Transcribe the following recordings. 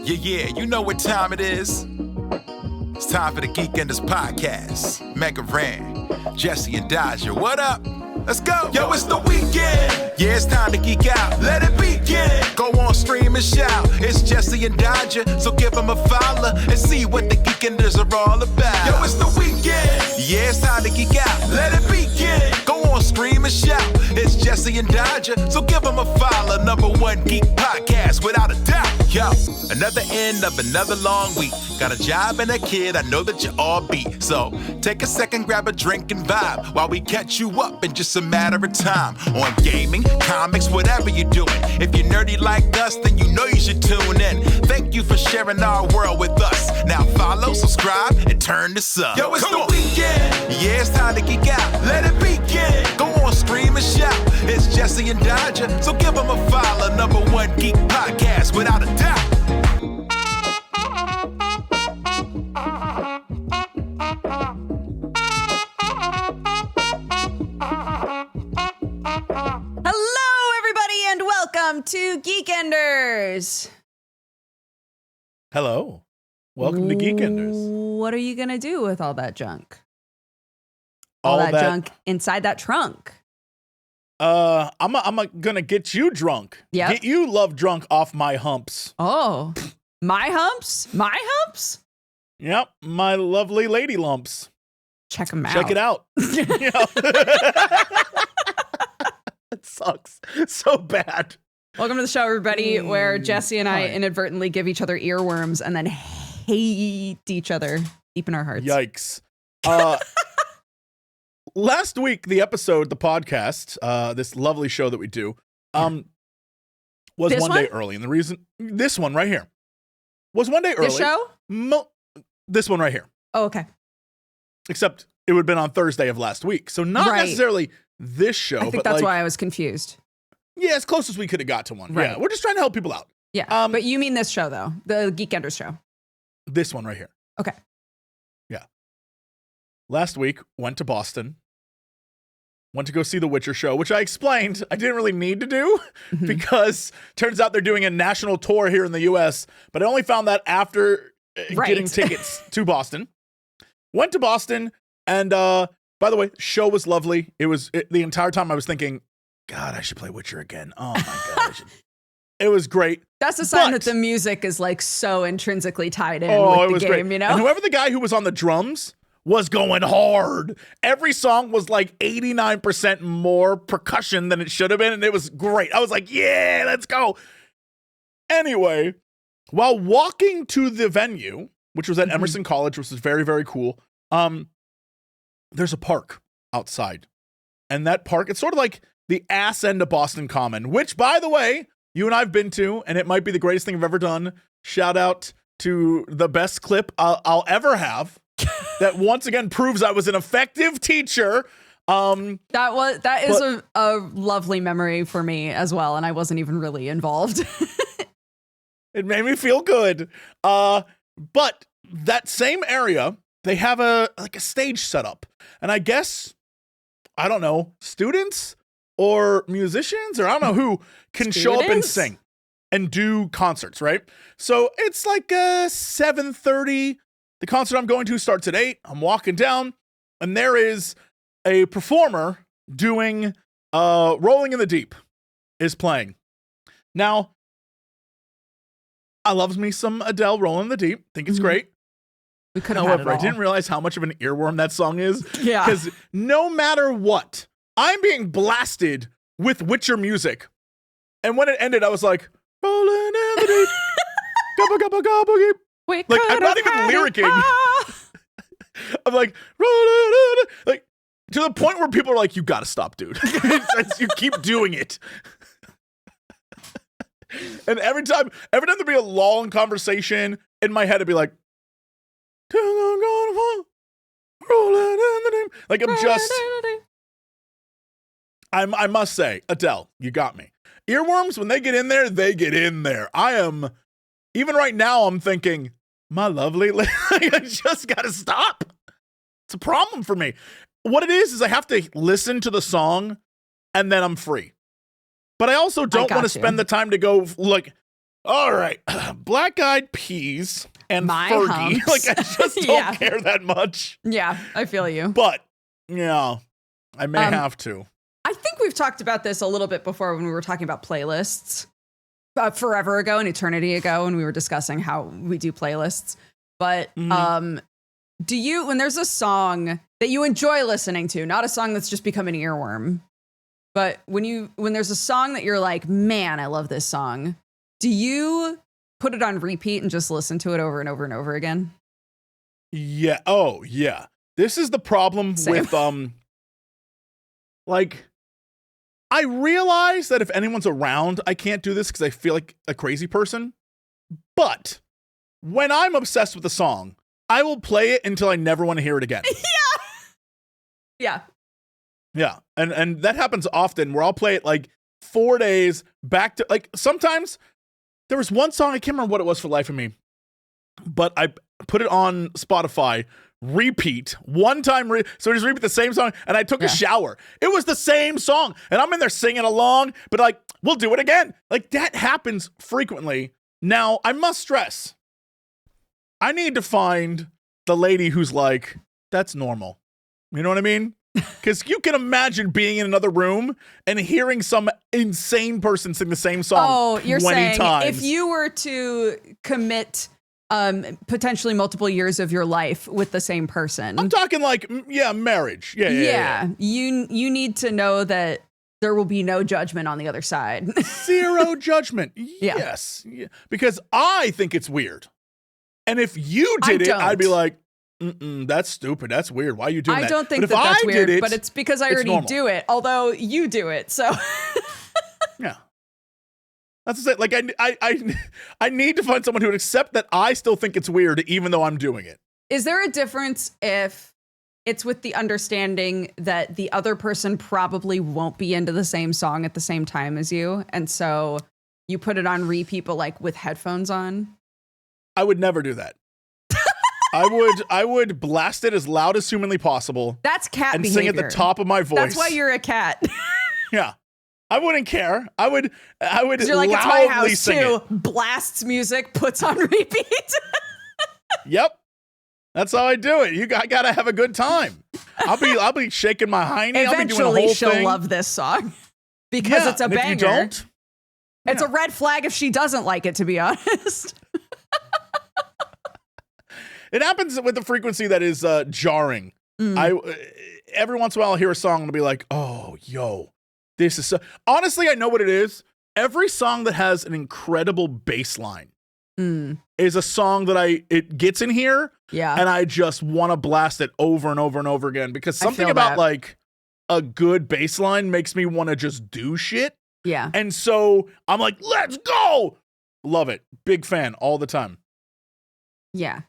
Yeah, you know what time it is. It's time for the Geekenders podcast. MegaRan, Jesse and Dodger, what up? Let's go. Yo, it's the weekend. Yeah, it's time to geek out. Let it begin. Go on, stream and shout. It's Jesse and Dodger, so give them a follow and see what the Geekenders are all about. Yo, it's the weekend. Yeah, it's time to geek out. Let it begin. Go on, stream and shout. It's Jesse and Dodger, so give them a follow. #1 geek podcast, without a doubt. Yo, another end of another long week. Got a job and a kid, I know that you all beat. So take a second, grab a drink and vibe while we catch you up in just a matter of time. On gaming, comics, whatever you're doing. If you're nerdy like us, then you know you should tune in. Thank you for sharing our world with us. Now follow, subscribe, and turn this up. Yo, it's the weekend. Yeah, it's time to geek out. Let it begin. Go on, scream and shout. It's Jesse and Dodger, so give them a follow. #1 geek podcast, without a doubt. Welcome to Geekenders. Hello. Welcome to Geekenders. What are you going to do with all that junk? All that junk inside that trunk. I'm gonna get you drunk. Yep. Get you love drunk off my humps. Oh, my humps? My humps? Yep, my lovely lady lumps. Check them out. Check it out. It sucks so bad. Welcome to the show, everybody, where Jesse and I inadvertently give each other earworms and then hate each other deep in our hearts. Yikes. Last week, the podcast, this lovely show that we do, was this one day early. And the reason, this one right here, was one day early. This show? This one right here. Oh, okay. Except it would have been on Thursday of last week. So not necessarily this show. I think that's why I was confused. Yeah, as close as we could have got to one. Right. Yeah, we're just trying to help people out. Yeah, but you mean this show, though. The Geekenders show. This one right here. Okay. Yeah. Last week, went to Boston. Went to go see the Witcher show, which I explained I didn't really need to do because turns out they're doing a national tour here in the U.S., but I only found that after getting tickets to Boston. Went to Boston, and by the way, the show was lovely. The entire time I was thinking, God, I should play Witcher again. Oh my God. It was great. That's a sign that the music is like so intrinsically tied in with the game, great. You know? And whoever the guy who was on the drums was going hard. Every song was like 89% more percussion than it should have been, and it was great. I was like, yeah, let's go. Anyway, while walking to the venue, which was at Emerson College, which was very, very cool, there's a park outside. And that park, it's sort of like the ass end of Boston Common, which, by the way, you and I have been to, and it might be the greatest thing I've ever done. Shout out to the best clip I'll ever have. That once again proves I was an effective teacher. That is a lovely memory for me as well, and I wasn't even really involved. It made me feel good. But that same area, they have a stage set up, and I guess, I don't know, students or musicians, or I don't know who can show up and sing and do concerts, right? So it's like 7:30. The concert I'm going to starts at 8. I'm walking down, and there is a performer doing Rolling in the Deep is playing. Now, I loves me some Adele, Rolling in the Deep. Think it's great. We could have had it all. I didn't realize how much of an earworm that song is. Yeah. Because no matter what, I'm being blasted with Witcher music. And when it ended, I was like, rolling in the deep. Gobble, gobble, gobble, geep. Like, I'm not even lyricking. I'm like, like, to the point where people are like, you gotta stop, dude. You keep doing it. And every time there'd be a long conversation, in my head it'd be like, like I must say, Adele, you got me. Earworms, when they get in there, they get in there. Even right now, I'm thinking, my lovely, I just gotta stop. It's a problem for me. What it is I have to listen to the song and then I'm free. But I also don't want to spend the time to go like, All right. Black Eyed Peas and My Fergie. humps. Like, I just don't Yeah. care that much. Yeah, I feel you. But, yeah, I may have to. I think we've talked about this a little bit before when we were talking about playlists. Forever ago, an eternity ago, when we were discussing how we do playlists. But do you, when there's a song that you enjoy listening to, not a song that's just become an earworm, but when there's a song that you're like, man, I love this song, do you put it on repeat and just listen to it over and over and over again? Yeah. Oh, yeah. This is the problem with, like, I realize that if anyone's around, I can't do this because I feel like a crazy person. But when I'm obsessed with a song, I will play it until I never want to hear it again. Yeah. Yeah. And that happens often where I'll play it like 4 days back to, like, sometimes there was one song, I can't remember what it was for the life of me, but I put it on Spotify, repeat one time. So I just repeat the same song, and I took a shower. It was the same song, and I'm in there singing along, but like, we'll do it again. Like, that happens frequently. Now, I must stress, I need to find the lady who's like, that's normal. You know what I mean? Because you can imagine being in another room and hearing some insane person sing the same song. Oh, you're 20 saying times. if you were to commit potentially multiple years of your life with the same person. I'm talking like, marriage. Yeah. You need to know that there will be no judgment on the other side. Zero judgment. Yes. Yeah. Because I think it's weird. And if you did it, I'd be like, that's stupid. That's weird. Why are you doing that? I don't think that's weird, but it's because I already normal. do it, although you do it, so. Yeah. That's the same. Like, I need to find someone who would accept that I still think it's weird, even though I'm doing it. Is there a difference if it's with the understanding that the other person probably won't be into the same song at the same time as you, and so you put it on repeat, but like with headphones on? I would never do that. I would blast it as loud as humanly possible. That's cat and behavior. Sing at the top of my voice. That's why you're a cat. Yeah. I wouldn't care. I would you're like, loudly it's my house sing too. it. Blasts music, puts on repeat. Yep. That's how I do it. I gotta have a good time. I'll be shaking my hiney. I'll be doing the Eventually whole she'll thing. love this song. Because it's a and banger. If you don't, it's a red flag if she doesn't like it, to be honest. it happens with the frequency that is jarring. Every once in a while I'll hear a song and I'll be like, oh, yo, this is so. Honestly, I know what it is. Every song that has an incredible bass line is a song that it gets in here. Yeah. And I just want to blast it over and over and over again because something about that. like a good bass line makes me want to just do shit. Yeah. And so I'm like, let's go. Love it. Big fan all the time. Yeah.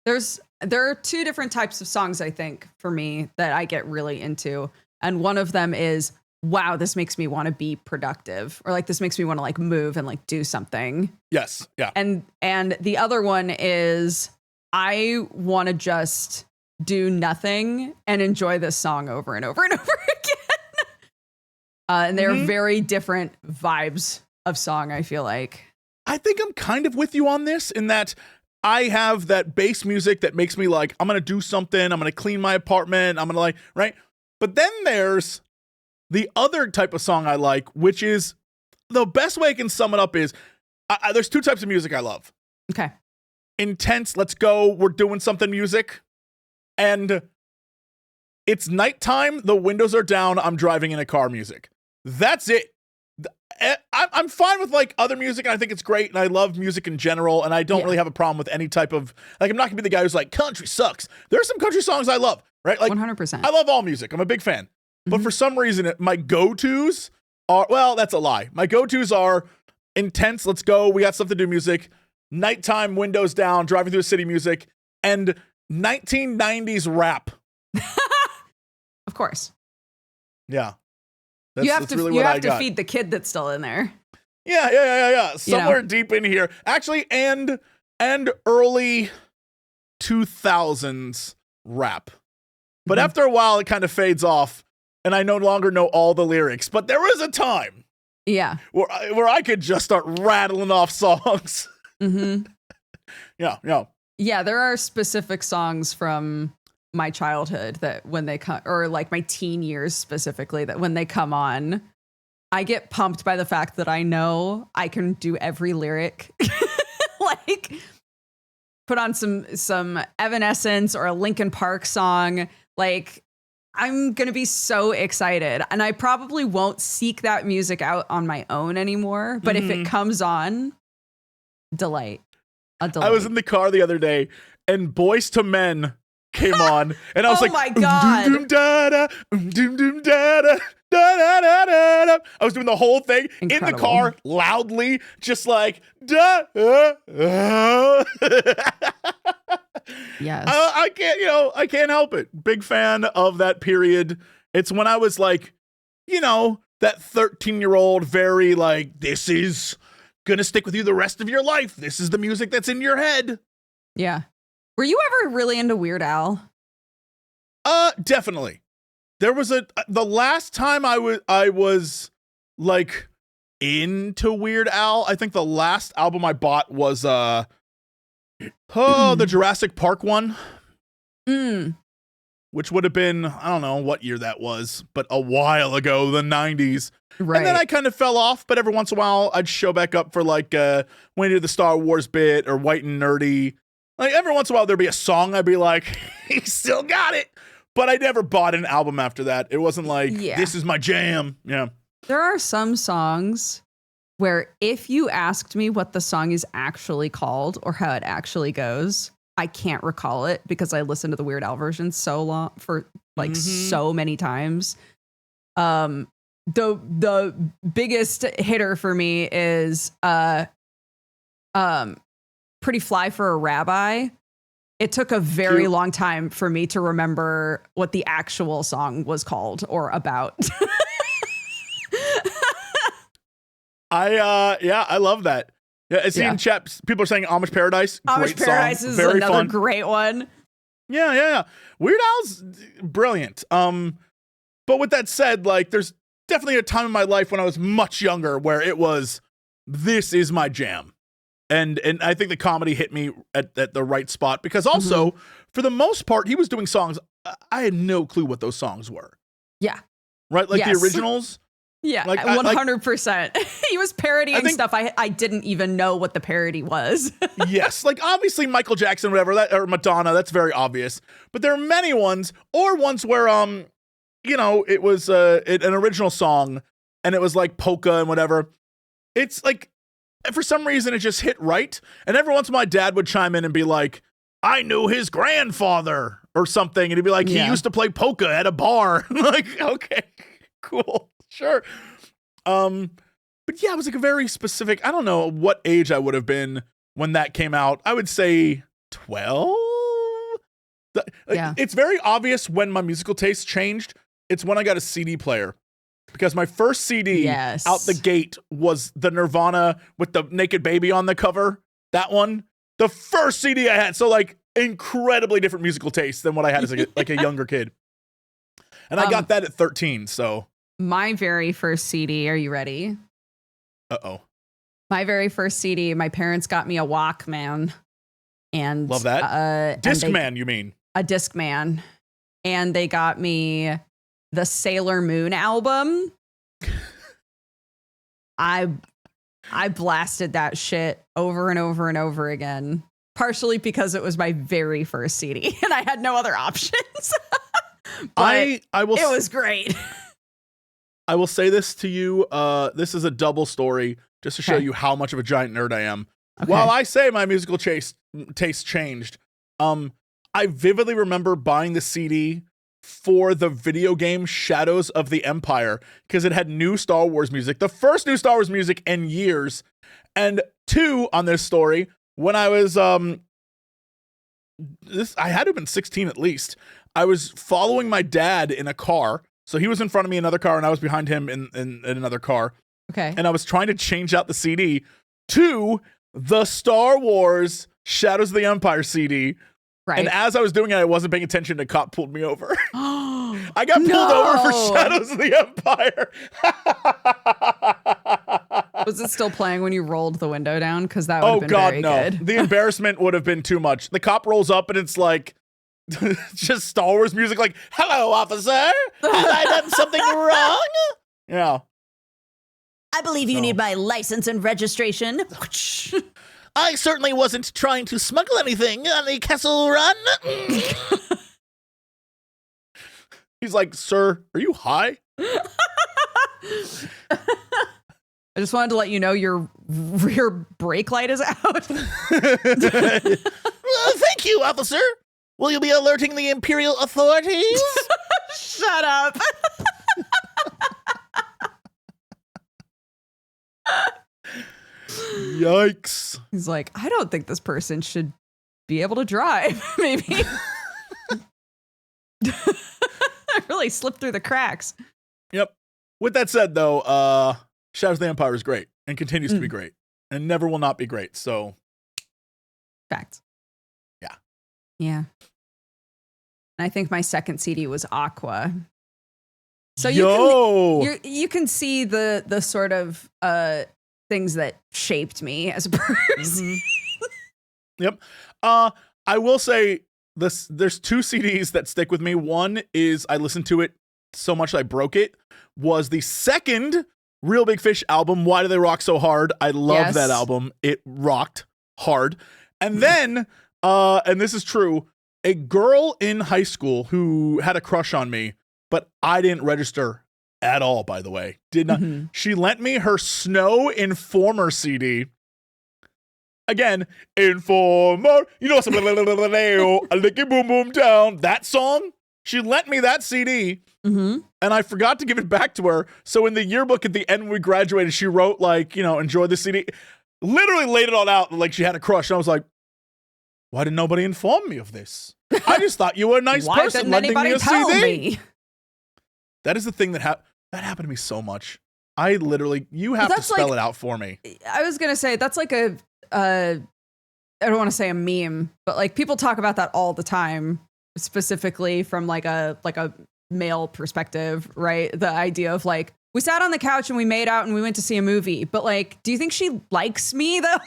There are two different types of songs, I think, for me that I get really into. And one of them is, wow, this makes me want to be productive, or like this makes me want to like move and like do something. Yes. Yeah. And the other one is, I want to just do nothing and enjoy this song over and over and over again. And they're very different vibes of song, I feel like. I think I'm kind of with you on this in that I have that bass music that makes me like, I'm going to do something. I'm going to clean my apartment. I'm going to like, right. But then there's the other type of song I like, which is the best way I can sum it up is there's two types of music I love. Okay. Intense, let's go, we're doing something music. And it's nighttime, the windows are down, I'm driving in a car music. That's it. I'm fine with like other music, and I think it's great, and I love music in general, and I don't really have a problem with any type of, like, I'm not gonna be the guy who's like, country sucks. There's some country songs I love, right? Like 100%. I love all music. I'm a big fan. But for some reason, my go-tos are, well, that's a lie. My go-tos are intense, let's go, we got stuff to do music, nighttime, windows down, driving through a city music, and 1990s rap. Of course. Yeah. You have to feed the kid that's still in there. Yeah. Somewhere deep in here. Actually, and early 2000s rap. But after a while, it kind of fades off, and I no longer know all the lyrics. But there was a time Yeah. Where I could just start rattling off songs. Mm-hmm. Yeah. Yeah, there are specific songs from my childhood that when they come, or like my teen years specifically, that when they come on, I get pumped by the fact that I know I can do every lyric. Like put on some Evanescence or a Linkin Park song. Like I'm going to be so excited, and I probably won't seek that music out on my own anymore. But if it comes on, delight. I was in the car the other day and Boys to Men came on and I was like, my God. I was doing the whole thing Incredible. in the car loudly, just like, Yes. I can't help it. Big fan of that period. It's when I was like, that 13-year-old, very like, this is gonna stick with you the rest of your life. This is the music that's in your head. Yeah. Were you ever really into Weird Al? Definitely. There was the last time I was like into Weird Al, I think the last album I bought was the Jurassic Park one. Which would have been, I don't know what year that was, but a while ago, the 90s. Right. And then I kind of fell off, but every once in a while I'd show back up for like when he did the Star Wars bit or White and Nerdy. Like every once in a while there'd be a song I'd be like, he still got it. But I never bought an album after that. It wasn't like, this is my jam. Yeah. There are some songs where if you asked me what the song is actually called or how it actually goes, I can't recall it because I listened to the Weird Al version so long for like so many times. The biggest hitter for me is Pretty Fly for a Rabbi. It took a very long time for me to remember what the actual song was called or about. I love that. Yeah, it's in chat. People are saying Amish Paradise. Amish Paradise is very another fun. great one. Yeah. Weird Al's brilliant. But with that said, like, there's definitely a time in my life when I was much younger where it was, this is my jam. And I think the comedy hit me at the right spot because also, for the most part, he was doing songs. I had no clue what those songs were. Yeah. Right? Like the originals. Yeah, like 100%. He was parodying stuff I didn't even know what the parody was. Yes, like obviously Michael Jackson, whatever, or Madonna, that's very obvious. But there are many ones, or ones where it was an original song and it was like polka and whatever. It's like, for some reason it just hit right. And every once in a while my dad would chime in and be like, I knew his grandfather or something. And he'd be like, he used to play polka at a bar. Like, okay, cool. Sure. But yeah, it was like a very specific, I don't know what age I would have been when that came out. I would say 12. It's very obvious when my musical taste changed. It's when I got a CD player. Because my first CD out the gate was the Nirvana with the naked baby on the cover. That one. The first CD I had. So like incredibly different musical taste than what I had as a younger kid. And I got that at 13, so. My very first CD, are you ready? Uh-oh. My very first CD, my parents got me a Walkman. And love that. Discman, you mean? A Discman. And they got me the Sailor Moon album. I blasted that shit over and over and over again. Partially because it was my very first CD and I had no other options. But it was great. I will say this to you. This is a double story just to show you how much of a giant nerd I am. Okay. While I say my musical taste changed, I vividly remember buying the CD for the video game Shadows of the Empire because it had new Star Wars music, the first new Star Wars music in years. And two, on this story, when I was I had to have been 16 at least. I was following my dad in a car. So he was in front of me in another car and I was behind him in another car. Okay. And I was trying to change out the CD to the Star Wars Shadows of the Empire CD. Right. And as I was doing it, I wasn't paying attention. A cop pulled me over. I got pulled over for Shadows of the Empire. Was it still playing when you rolled the window down? Because that would have been very good. The embarrassment would have been too much. The cop rolls up and it's like just Star Wars music, like, "Hello, officer. Have I done something wrong?" Yeah. I believe you need my license and registration. I certainly wasn't trying to smuggle anything on the Kessel Run. He's like, "Sir, are you high?" I just wanted to let you know your rear brake light is out. Thank you, officer. Will you be alerting the Imperial authorities? Shut up. Yikes. He's like, I don't think this person should be able to drive. Maybe. I really slipped through the cracks. Yep. With that said, though, Shadows of the Empire is great and continues to be great and never will not be great. So, fact. Yeah. Yeah. And I think my second CD was Aqua. So you can see the sort of things that shaped me as a person. Yep. I will say there's two CDs that stick with me. One is I listened to it so much I broke it. Was the second Real Big Fish album, Why Do They Rock So Hard? I love that album. It rocked hard. And then, and this is true, a girl in high school who had a crush on me, but I didn't register at all, by the way. Did not. She lent me her Snow Informer CD. Again, Informer, you know, a licky boom boom down. That song, she lent me that CD, and I forgot to give it back to her. So in the yearbook at the end when we graduated, she wrote, like, you know, enjoy the CD. Literally laid it all out like she had a crush. And I was like, why did nobody inform me of this? I just thought you were a nice person lending me a CD. That is the thing that happened to me so much. I literally, you have to spell it out for me. I was going to say, that's like I don't want to say a meme, but like people talk about that all the time, specifically from like a male perspective, right? The idea of like, we sat on the couch and we made out and we went to see a movie, but like, do you think she likes me though?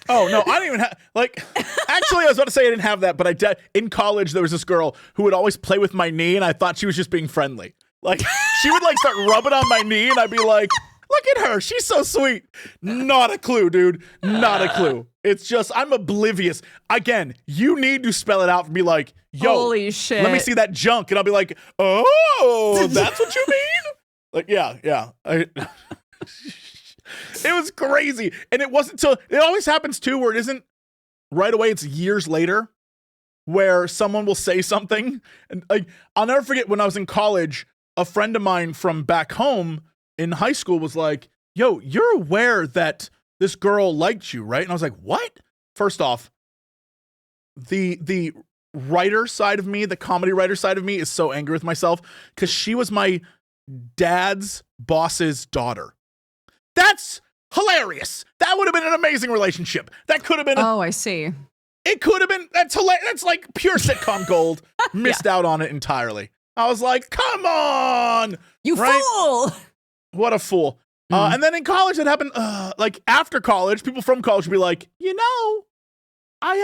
Oh, no, I don't even have, like, actually, I was about to say I didn't have that, but I did. In college, there was this girl who would always play with my knee, and I thought she was just being friendly. Like, she would, like, start rubbing on my knee, and I'd be like, look at her. She's so sweet. Not a clue, dude. Not a clue. It's just, I'm oblivious. Again, you need to spell it out and be like, yo, holy shit, let me see that junk. And I'll be like, oh, that's what you mean? Like, yeah. It was crazy. And it wasn't till it always happens too, where it isn't right away. It's years later where someone will say something. And like, I'll never forget when I was in college, a friend of mine from back home in high school was like, yo, you're aware that this girl liked you, right? And I was like, what? First off, the writer side of me, the comedy writer side of me is so angry with myself because she was my dad's boss's daughter. That's hilarious. That would have been an amazing relationship. That could have been. Oh, I see. It could have been. That's hilarious. That's like pure sitcom gold. Missed out on it entirely. I was like, come on. You fool. What a fool. And then in college, it happened. Like after college, people from college would be like, you know, I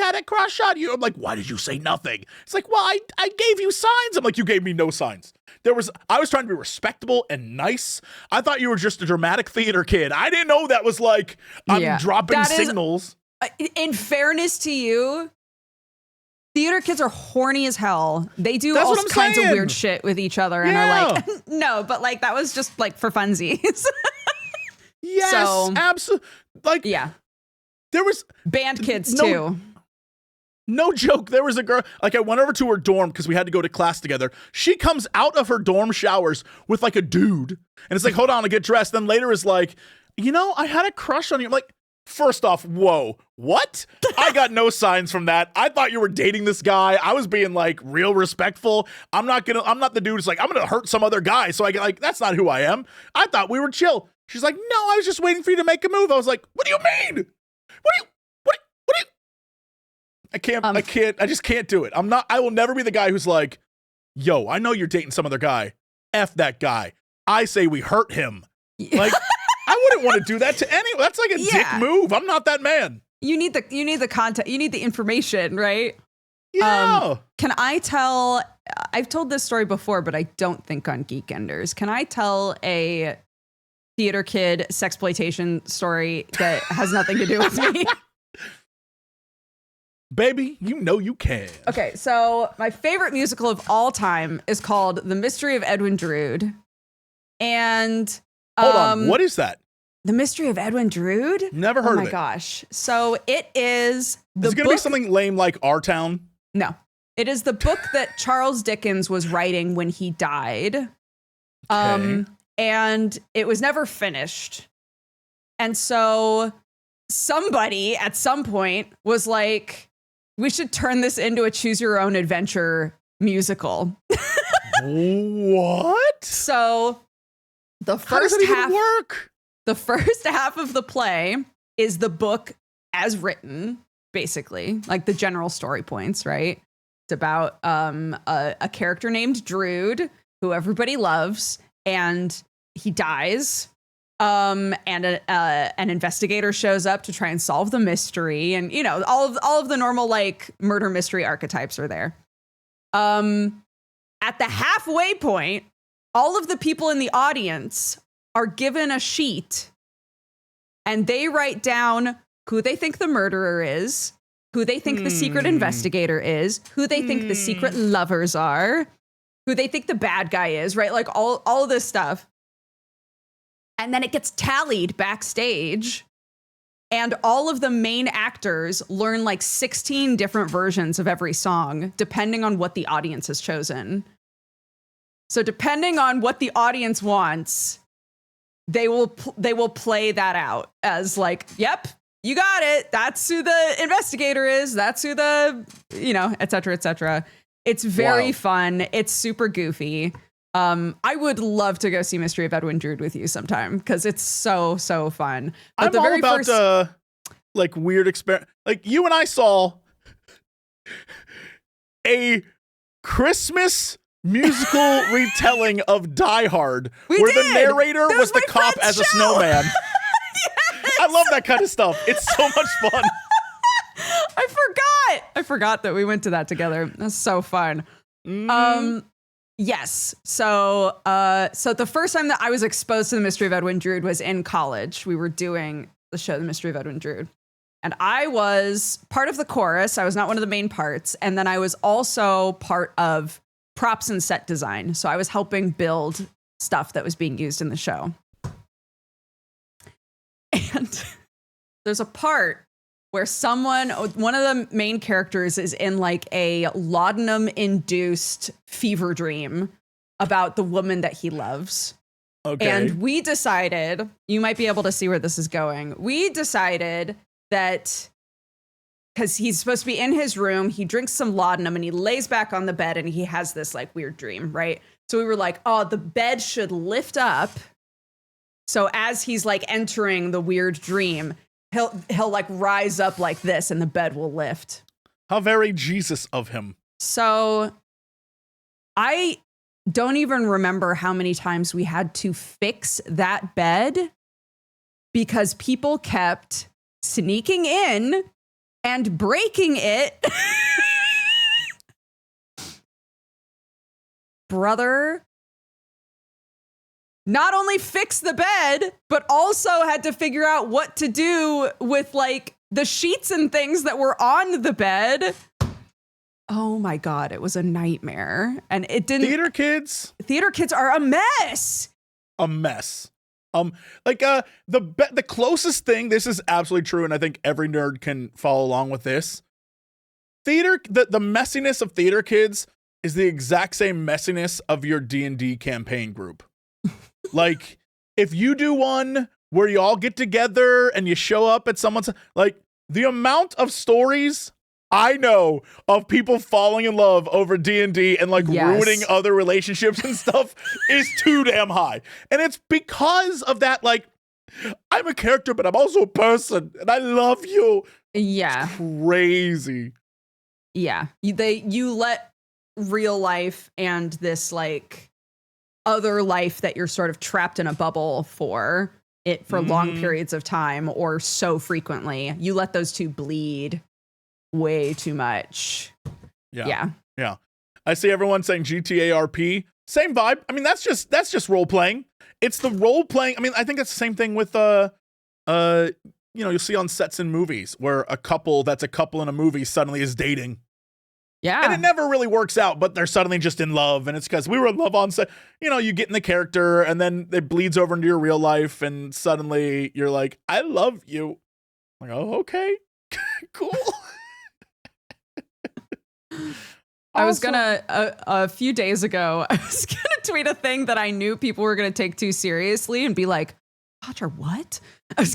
had a crush on you. I'm like, why did you say nothing? It's like, well, I gave you signs. I'm like, you gave me no signs. I was trying to be respectable and nice. I thought you were just a dramatic theater kid. I didn't know that was like, I'm dropping signals. In fairness to you, theater kids are horny as hell. They do all kinds of weird shit with each other and are like, no, but like, that was just like for funsies. Yes, so, absolutely. Like, yeah. There was band kids too. No joke. There was a girl, like I went over to her dorm because we had to go to class together. She comes out of her dorm showers with like a dude. And it's like, hold on, I get dressed. Then later is like, you know, I had a crush on you. I'm like, first off, whoa, what? I got no signs from that. I thought you were dating this guy. I was being like real respectful. I'm not the dude who's like, I'm going to hurt some other guy. So I get like, that's not who I am. I thought we were chill. She's like, no, I was just waiting for you to make a move. I was like, what do you mean? What do you? I just can't do it. I will never be the guy who's like, yo, I know you're dating some other guy. F that guy. I say we hurt him. Like, I want to do that to anyone. That's like a dick move. I'm not that man. You need the content. You need the information, right? Yeah. Can I tell? I've told this story before, but I don't think on Geekenders. Can I tell a theater kid sexploitation story that has nothing to do with me? Baby, you know you can. Okay, so my favorite musical of all time is called The Mystery of Edwin Drood. And hold on, what is that? The Mystery of Edwin Drood? Never heard of it. Oh my gosh. So it is the Is it going to be something lame like Our Town? No. It is the book that Charles Dickens was writing when he died. Okay. And it was never finished. And so somebody at some point was like, we should turn this into a choose your own adventure musical. What? So the How does first it even half work? The first half of the play is the book as written, basically, like the general story points, right? It's about a character named Drood, who everybody loves, and he dies. And an investigator shows up to try and solve the mystery, and you know all of the normal like murder mystery archetypes are there. At the halfway point, all of the people in the audience are given a sheet, and they write down who they think the murderer is, who they think the secret investigator is, who they think the secret lovers are, who they think the bad guy is, right? Like all of this stuff. And then it gets tallied backstage, and all of the main actors learn like 16 different versions of every song, depending on what the audience has chosen. So depending on what the audience wants, they will play that out as like, yep, you got it. That's who the investigator is. That's who the, you know, et cetera, et cetera. It's very fun. It's super goofy. I would love to go see Mystery of Edwin Drood with you sometime because it's so fun. But I'm all about like weird experiment. Like you and I saw a Christmas musical retelling of Die Hard, where the narrator was the cop as a snowman. Yes! I love that kind of stuff. It's so much fun. I forgot that we went to that together. That's so fun. Yes. So the first time that I was exposed to the Mystery of Edwin Drood was in college. We were doing the show, The Mystery of Edwin Drood. And I was part of the chorus. I was not one of the main parts. And then I was also part of props and set design. So I was helping build stuff that was being used in the show. And there's a part where one of the main characters is in like a laudanum-induced fever dream about the woman that he loves. Okay. And we decided, you might be able to see where this is going. We decided that because he's supposed to be in his room, he drinks some laudanum and he lays back on the bed and he has this like weird dream, right? So we were like, oh, the bed should lift up. So as he's like entering the weird dream, he'll like rise up like this and the bed will lift. How very Jesus of him. So I don't even remember how many times we had to fix that bed because people kept sneaking in and breaking it. Brother not only fixed the bed, but also had to figure out what to do with like the sheets and things that were on the bed. Oh my God, it was a nightmare. And it didn't. Theater kids are a mess. A mess. The closest thing, this is absolutely true, and I think every nerd can follow along with this. The messiness of theater kids is the exact same messiness of your D&D campaign group. Like, if you do one where you all get together and you show up at someone's, like, the amount of stories I know of people falling in love over D&D and like ruining other relationships and stuff is too damn high. And it's because of that, like, I'm a character, but I'm also a person and I love you. Yeah. It's crazy. Yeah. You let real life and this like other life that you're sort of trapped in a bubble for it for long periods of time or so frequently. You let those two bleed way too much. Yeah. I see everyone saying GTA RP. Same vibe. I mean, that's just role playing. It's the role playing. I mean, I think it's the same thing with you'll see on sets in movies where a couple that's a couple in a movie suddenly is dating. Yeah. And it never really works out, but they're suddenly just in love. And it's because we were in love on set. You get in the character and then it bleeds over into your real life. And suddenly you're like, I love you. I'm like, oh, okay. Cool. I was gonna, a few days ago, I was gonna tweet a thing that I knew people were gonna take too seriously and be like, Roger, what? I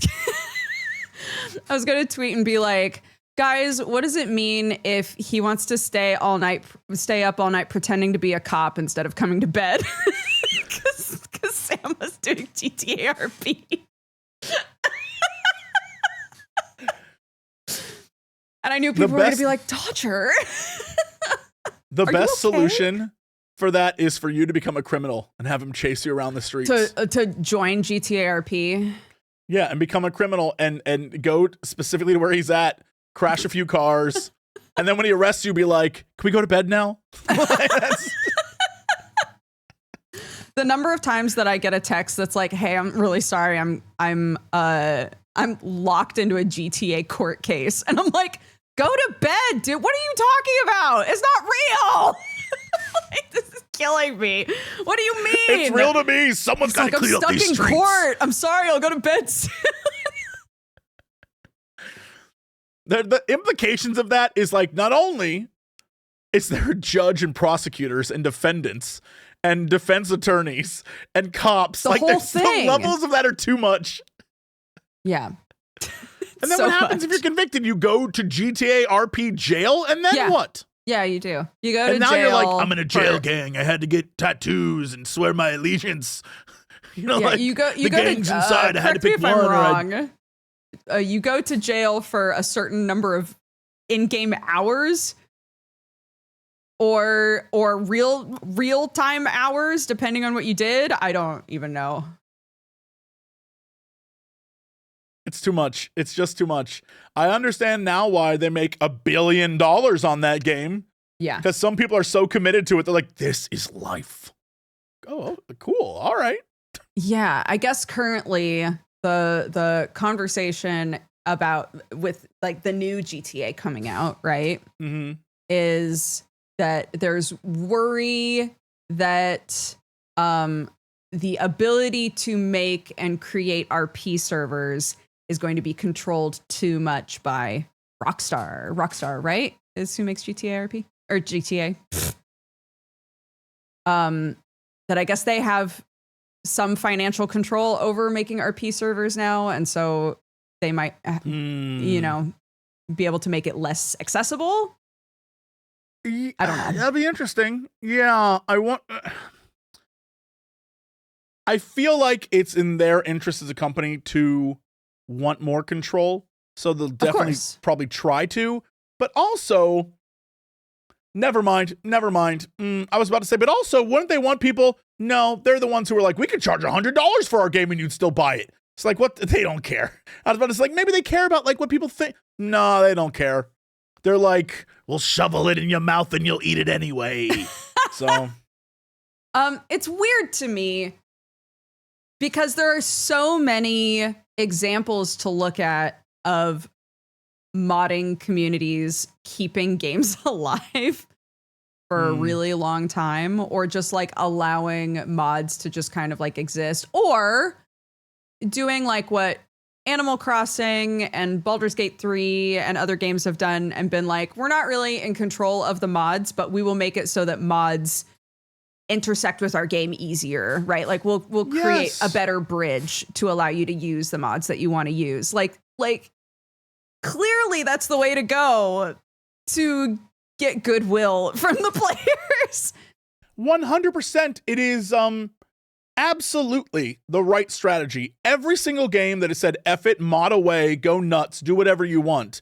was gonna tweet and be like, guys, what does it mean if he wants to stay up all night pretending to be a cop instead of coming to bed? Because Sam was doing GTA RP. And I knew people were going to be like, Dodger. The best solution for that is for you to become a criminal and have him chase you around the streets. To join GTA RP. Yeah, and become a criminal and go specifically to where he's at, crash a few cars, and then when he arrests you, be like, can we go to bed now? The number of times that I get a text that's like, hey, I'm really sorry. I'm locked into a GTA court case. And I'm like, go to bed, dude. What are you talking about? It's not real. Like, this is killing me. What do you mean? It's real to me. Someone's got to clean up these streets. I'm stuck in court. I'm sorry. I'll go to bed soon. The implications of that is like, not only is there judge and prosecutors and defendants and defense attorneys and cops, like there's some levels of that are too much. Yeah. And then what happens if you're convicted? You go to GTA RP jail, and then what? Yeah, you do. You go to jail. And now you're like, I'm in a jail gang. I had to get tattoos and swear my allegiance. You go gangs to, inside. I had to pick one. Wrong. You go to jail for a certain number of in-game hours, or real time hours, depending on what you did. I don't even know. It's too much. It's just too much. I understand now why they make $1 billion on that game. Yeah. Because some people are so committed to it. They're like, this is life. Oh, cool. All right. Yeah. I guess currently the conversation with like the new GTA coming out, right? Mm-hmm. Is that there's worry that the ability to make and create RP servers is going to be controlled too much by Rockstar. Rockstar, right? Is who makes GTA RP or GTA. That I guess they have some financial control over making RP servers now, and so they might, be able to make it less accessible. I don't know. That'd be interesting. Yeah, I feel like it's in their interest as a company to want more control, so they'll definitely probably try to, but also never mind. I was about to say, but also, wouldn't they want people? No, they're the ones who are like, we could charge $100 for our game and you'd still buy it. It's like, what? They don't care. I was about to say, like, maybe they care about like what people think. No, they don't care. They're like, we'll shovel it in your mouth and you'll eat it anyway. So, it's weird to me because there are so many examples to look at of modding communities keeping games alive for a really long time, or just like allowing mods to just kind of like exist, or doing like what Animal Crossing and Baldur's Gate 3 and other games have done and been like, we're not really in control of the mods, but we will make it so that mods intersect with our game easier, right? Like we'll create a better bridge to allow you to use the mods that you want to use. Like clearly that's the way to go to get goodwill from the players. 100%. It is absolutely the right strategy. Every single game that has said, F it, mod away, go nuts, do whatever you want,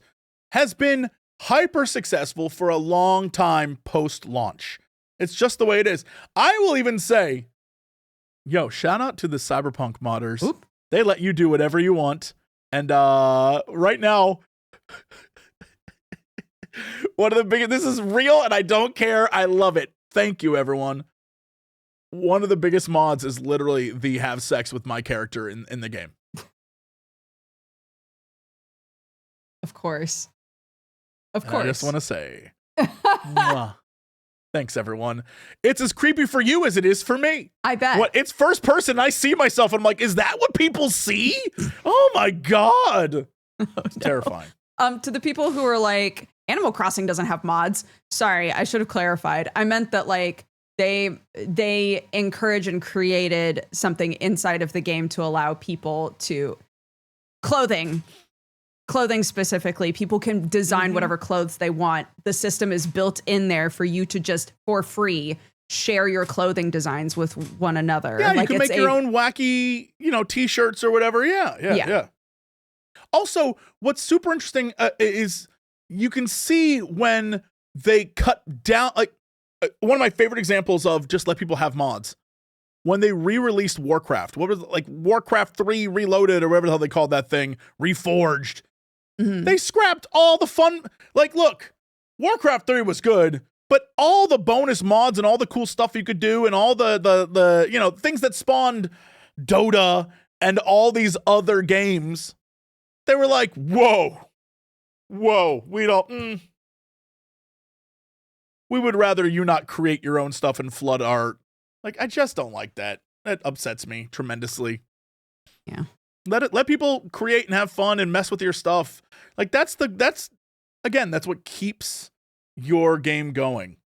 has been hyper successful for a long time post-launch. It's just the way it is. I will even say, shout out to the Cyberpunk modders. Oop. They let you do whatever you want. And right now, one of the biggest, this is real and I don't care. I love it. Thank you, everyone. One of the biggest mods is literally the have sex with my character in the game. Of course. Of course. I just want to say, mwah. Thanks, everyone. It's as creepy for you as it is for me. I bet. What? It's first person. I see myself. I'm like, is that what people see? Oh my God. It's terrifying. To the people who are like, Animal Crossing doesn't have mods. Sorry, I should have clarified. I meant that like they encourage and created something inside of the game to allow people to clothing specifically. People can design whatever clothes they want. The system is built in there for you to just for free share your clothing designs with one another. Yeah, like you can make your own wacky, t-shirts or whatever. Yeah. Also, what's super interesting is you can see when they cut down, like one of my favorite examples of just let people have mods. When they re-released Warcraft, what was it, like Warcraft 3 Reloaded or whatever the hell they called that thing, Reforged. They scrapped all the fun. Like, look, Warcraft 3 was good, but all the bonus mods and all the cool stuff you could do and all the things that spawned Dota and all these other games, they were like, whoa, we don't. We would rather you not create your own stuff and flood art. Like, I just don't like that. That upsets me tremendously. Yeah. Let people create and have fun and mess with your stuff. Like that's what keeps your game going.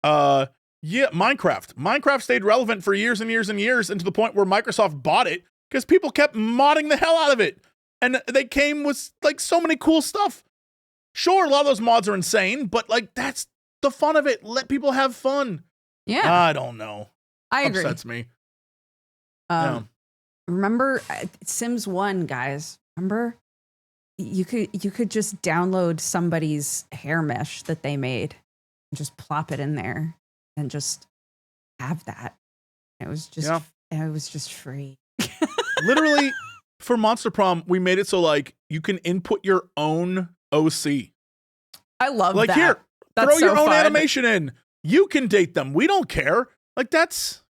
Minecraft. Minecraft stayed relevant for years and years and years, and to the point where Microsoft bought it because people kept modding the hell out of it. And they came with like so many cool stuff. Sure, a lot of those mods are insane, but like that's the fun of it. Let people have fun. Yeah. I don't know. I agree. Upsets me. Remember Sims 1, guys? Remember? You could just download somebody's hair mesh that they made and just plop it in there and just have that. It was just free. Literally, for Monster Prom, we made it so like you can input your own OC. I love like that. Here, that's throw so your own fun. animation in. You can date them. We don't care. Like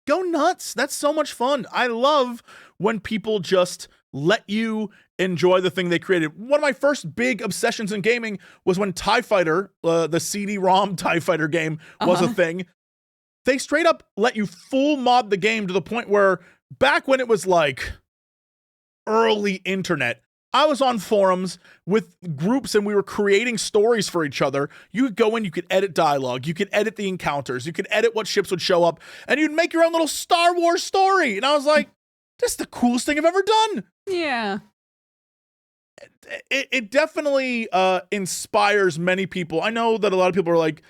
go nuts. That's so much fun. I love when people just let you enjoy the thing they created. One of my first big obsessions in gaming was when TIE Fighter, the CD-ROM TIE Fighter game was a thing. They straight up let you full mod the game to the point where back when it was like early internet, I was on forums with groups and we were creating stories for each other. You could go in, you could edit dialogue, you could edit the encounters, you could edit what ships would show up, and you'd make your own little Star Wars story. And I was like, this is the coolest thing I've ever done. Yeah. It definitely inspires many people. I know that a lot of people are like,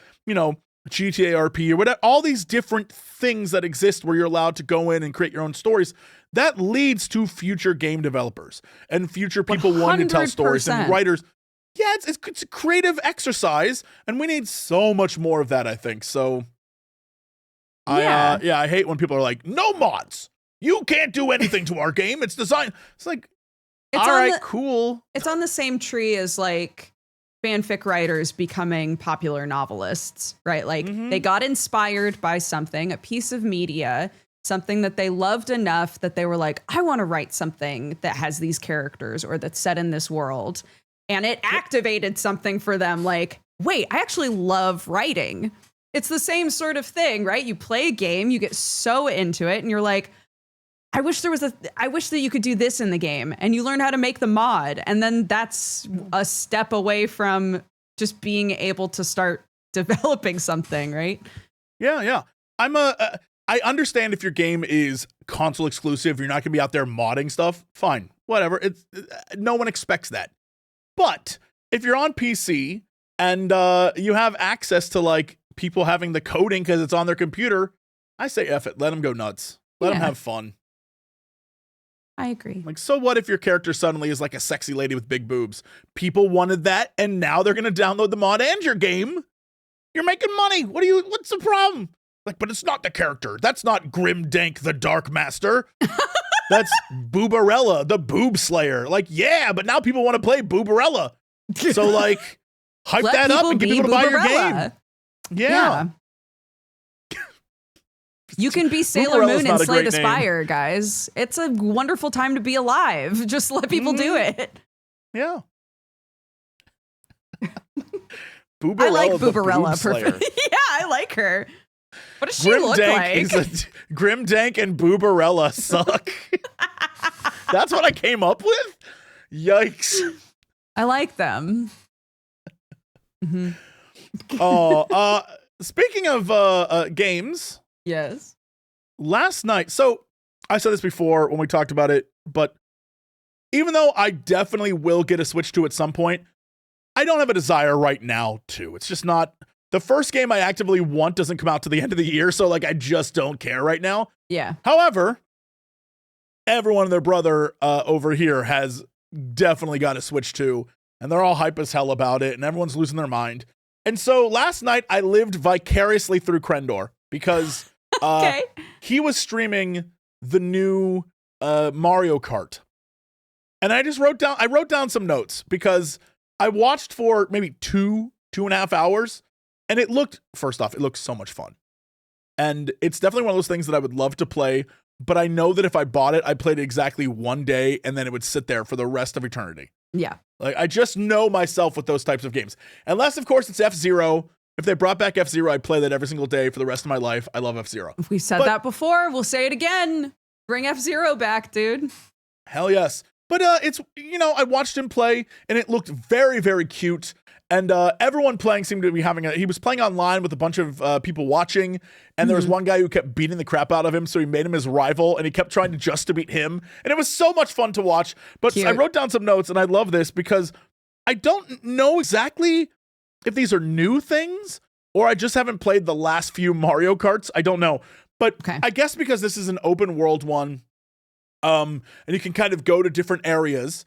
GTA RP or whatever, all these different things that exist where you're allowed to go in and create your own stories. That leads to future game developers and future people wanting to tell stories and writers. Yeah, it's a creative exercise, and we need so much more of that, I think. So, I hate when people are like, no mods. You can't do anything to our game. It's designed. It's like, all right, cool. It's on the same tree as like fanfic writers becoming popular novelists, right? Like they got inspired by something, a piece of media, something that they loved enough that they were like, I want to write something that has these characters or that's set in this world. And it activated something for them like, wait, I actually love writing. It's the same sort of thing, right? You play a game, you get so into it and you're like, I wish that you could do this in the game, and you learn how to make the mod. And then that's a step away from just being able to start developing something, right? Yeah. I understand if your game is console exclusive, you're not gonna be out there modding stuff. Fine, whatever. No one expects that. But if you're on PC and you have access to like people having the coding because it's on their computer, I say F it. Let them go nuts. Let them have fun. I agree. Like, so what if your character suddenly is like a sexy lady with big boobs? People wanted that, and now they're gonna download the mod and your game. You're making money. What's the problem? Like, but it's not the character. That's not Grim Dank the Dark Master. That's Boobarella, the Boob Slayer. Like, yeah, but now people want to play Boobarella. So, like, hype Let that up and get people to buy your Boobarella. game. Yeah. You can be Sailor Boobarella's Moon not and a slay great the name. Spire, guys. It's a wonderful time to be alive. Just let people do it. Yeah. I like the Boobarella. Boob Slayer. Yeah, I like her. What does she Grim look Dank like? Grim Dank and Boobarella suck. That's what I came up with? Yikes. I like them. Mm-hmm. Speaking of games, Yes. last night, so I said this before when we talked about it, but even though I definitely will get a Switch 2 at some point, I don't have a desire right now to. It's just not, the first game I actively want doesn't come out to the end of the year, so like I just don't care right now. Yeah. However, everyone and their brother over here has definitely got a Switch 2, and they're all hype as hell about it, and everyone's losing their mind. And so last night I lived vicariously through Crendor because Okay. he was streaming the new Mario Kart. And I wrote down some notes because I watched for maybe 2.5 hours, and it looked so much fun. And it's definitely one of those things that I would love to play, but I know that if I bought it, I'd play it exactly one day and then it would sit there for the rest of eternity. Yeah. Like, I just know myself with those types of games. Unless, of course, it's F-Zero. If they brought back F-Zero, I'd play that every single day for the rest of my life. I love F-Zero. We've said that before. We'll say it again. Bring F-Zero back, dude. Hell yes. But it's, I watched him play, and it looked very, very cute. And everyone playing seemed to be he was playing online with a bunch of people watching, and there was one guy who kept beating the crap out of him, so he made him his rival, and he kept trying to beat him. And it was so much fun to watch. But Cute. I wrote down some notes, and I love this because I don't know exactly if these are new things, or I just haven't played the last few Mario Karts. I don't know. But Okay. I guess because this is an open world one, and you can kind of go to different areas.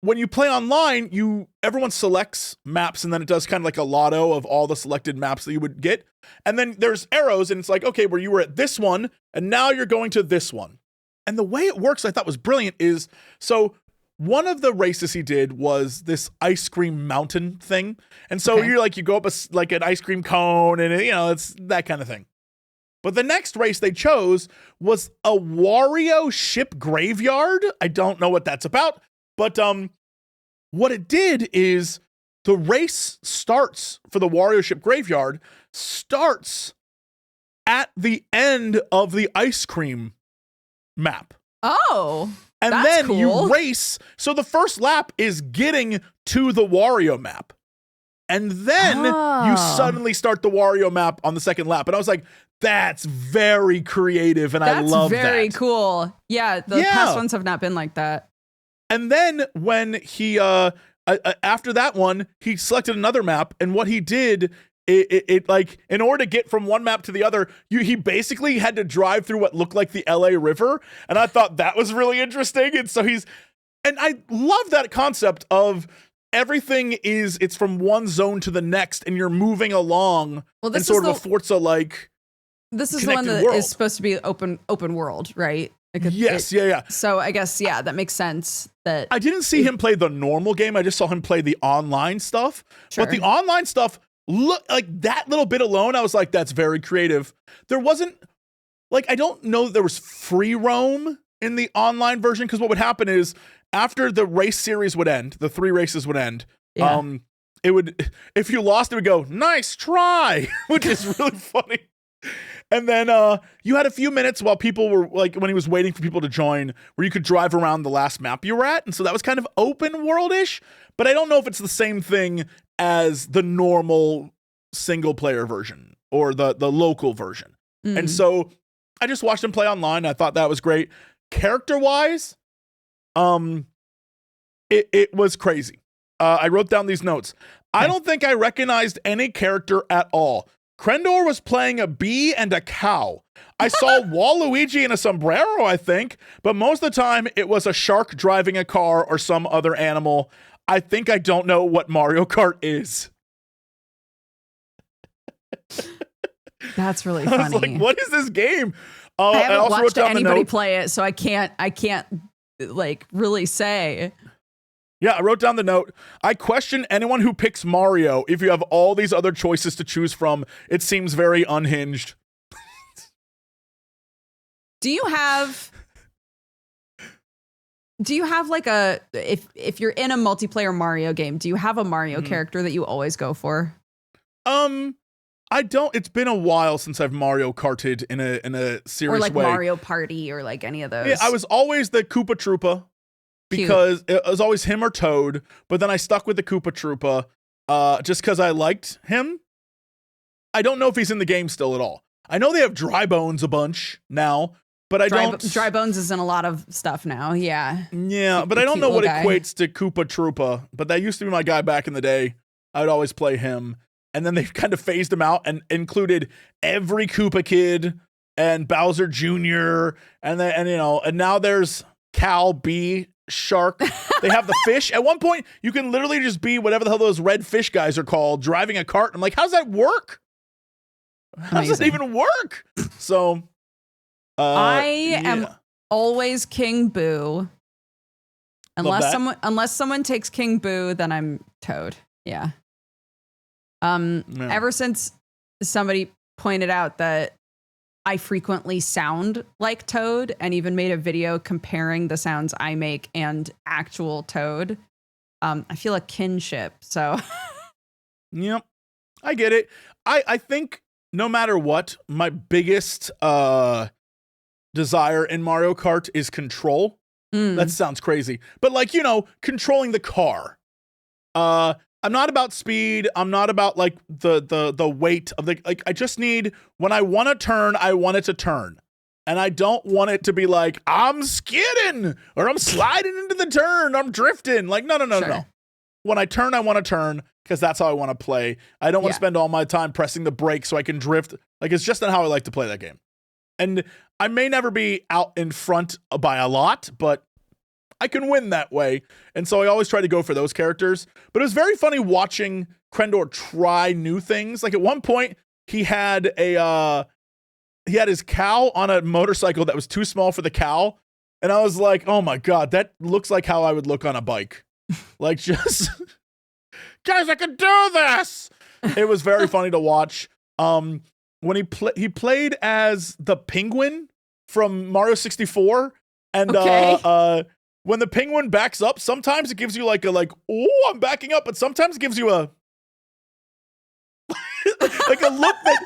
When you play online, everyone selects maps, and then it does kind of like a lotto of all the selected maps that you would get. And then there's arrows, and it's like, okay, where you were at this one, and now you're going to this one. And the way it works, I thought was brilliant, is so one of the races he did was this ice cream mountain thing. And so Okay. you go up like an ice cream cone, and it's that kind of thing. But the next race they chose was a Wario ship graveyard. I don't know what that's about. But what it did is the race starts for the Wario ship graveyard starts at the end of the ice cream map. Oh. And That's then cool. you race. So the first lap is getting to the Wario map. And then you suddenly start the Wario map on the second lap. And I was like, that's very creative, and I love that. That's very cool. Yeah, the past ones have not been like that. And then when he, after that one, he selected another map, and what he did, it like, in order to get from one map to the other, he basically had to drive through what looked like the LA River, and I thought that was really interesting. And so and I love that concept of everything it's from one zone to the next, and you're moving along, Well, and sort of a Forza-like. This is the one that is supposed to be open world, right? Yes, yeah. So I guess, that makes sense. That I didn't see him play the normal game. I just saw him play the online stuff. Sure. But the online stuff, look like that little bit alone, I was like, that's very creative. There wasn't, like, I don't know that there was free roam in the online version, because what would happen is after the race series would end, the 3 races would end, it would, if you lost, it would go, nice try, which is really funny. And then you had a few minutes while people were, like, when he was waiting for people to join, where you could drive around the last map you were at. And so that was kind of open world-ish, but I don't know if it's the same thing as the normal single player version or the local version. And so I just watched him play online. I thought that was great. Character-wise, it was crazy. I wrote down these notes. I don't think I recognized any character at all. Crendor was playing a bee and a cow. I saw Waluigi in a sombrero, I think, but most of the time it was a shark driving a car or some other animal. I think I don't know what Mario Kart is. That's really I was funny. like, what is this game? Oh, I haven't also wrote watched down the anybody note. play it, so I can't like really say. Yeah, I wrote down the note. I question anyone who picks Mario if you have all these other choices to choose from. It seems very unhinged. Do you have like if you're in a multiplayer Mario game, do you have a Mario character that you always go for? I don't. It's been a while since I've Mario Karted in a serious Or like way. Mario Party or like any of those. Yeah, I was always the Koopa Troopa because it was always him or Toad. But then I stuck with the Koopa Troopa just because I liked him. I don't know if he's in the game still at all. I know they have Dry Bones a bunch now, but I don't. Dry Bones is in a lot of stuff now. Yeah. Yeah, but I don't know what equates to Koopa Troopa. But that used to be my guy back in the day. I would always play him. And then they've kind of phased him out and included every Koopa kid and Bowser Jr. And now there's Cal B Shark. They have the fish. At one point, you can literally just be whatever the hell those red fish guys are called, driving a cart. I'm like, how's that work? How does that even work? So, I am always King Boo. Unless someone takes King Boo, then I'm Toad. Yeah. Ever since somebody pointed out that I frequently sound like Toad and even made a video comparing the sounds I make and actual Toad, I feel a kinship. So, yep, I get it. I think no matter what, my biggest desire in Mario Kart is control. That sounds crazy, but controlling the car. I'm not about speed. I'm not about like the weight of I just need, when I want to turn, I want it to turn. And I don't want it to be like, I'm skidding or I'm sliding into the turn. I'm drifting. Like, no. When I turn, I want to turn because that's how I want to play. I don't want to spend all my time pressing the brake so I can drift. Like, it's just not how I like to play that game. And I may never be out in front by a lot, but I can win that way. And so I always try to go for those characters. But it was very funny watching Crendor try new things. Like at one point, he had his cow on a motorcycle that was too small for the cow. And I was like, oh my God, that looks like how I would look on a bike. Like just, guys, I can do this. It was very funny to watch. When he played as the penguin from Mario 64. And when the penguin backs up, sometimes it gives you oh, I'm backing up, but sometimes it gives you a like a look that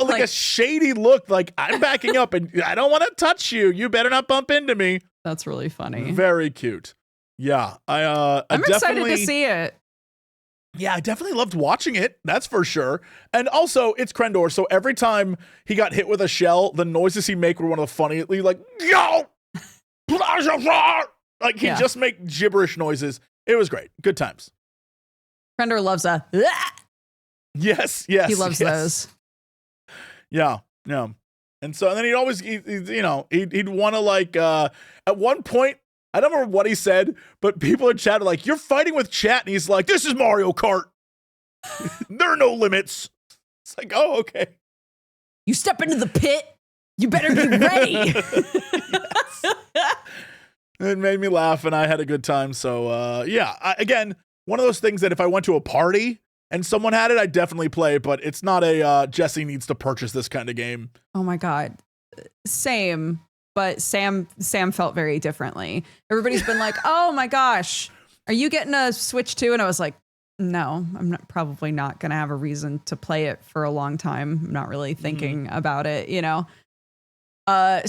like a shady look, like I'm backing up and I don't want to touch you. You better not bump into me. That's really funny. Very cute. Yeah, I'm excited to see it. Yeah, I definitely loved watching it. That's for sure. And also, it's Crendor, so every time he got hit with a shell, the noises he make were one of the funniest. Like, yo, like he'd just make gibberish noises. It was great. Good times. Crendor loves a. Yes. He loves those. Yeah. And so, and then he'd always, he'd want to at one point, I don't remember what he said, but people in chat are like, you're fighting with chat. And he's like, this is Mario Kart. There are no limits. It's like, oh, okay. You step into the pit, you better be ready. It made me laugh and I had a good time. So, again, one of those things that if I went to a party and someone had it, I'd definitely play, but it's not a Jesse needs to purchase this kind of game. Oh my God. Same. But Sam felt very differently. Everybody's been like, oh my gosh, are you getting a Switch too? And I was like, no, I'm probably not going to have a reason to play it for a long time. I'm not really thinking about it,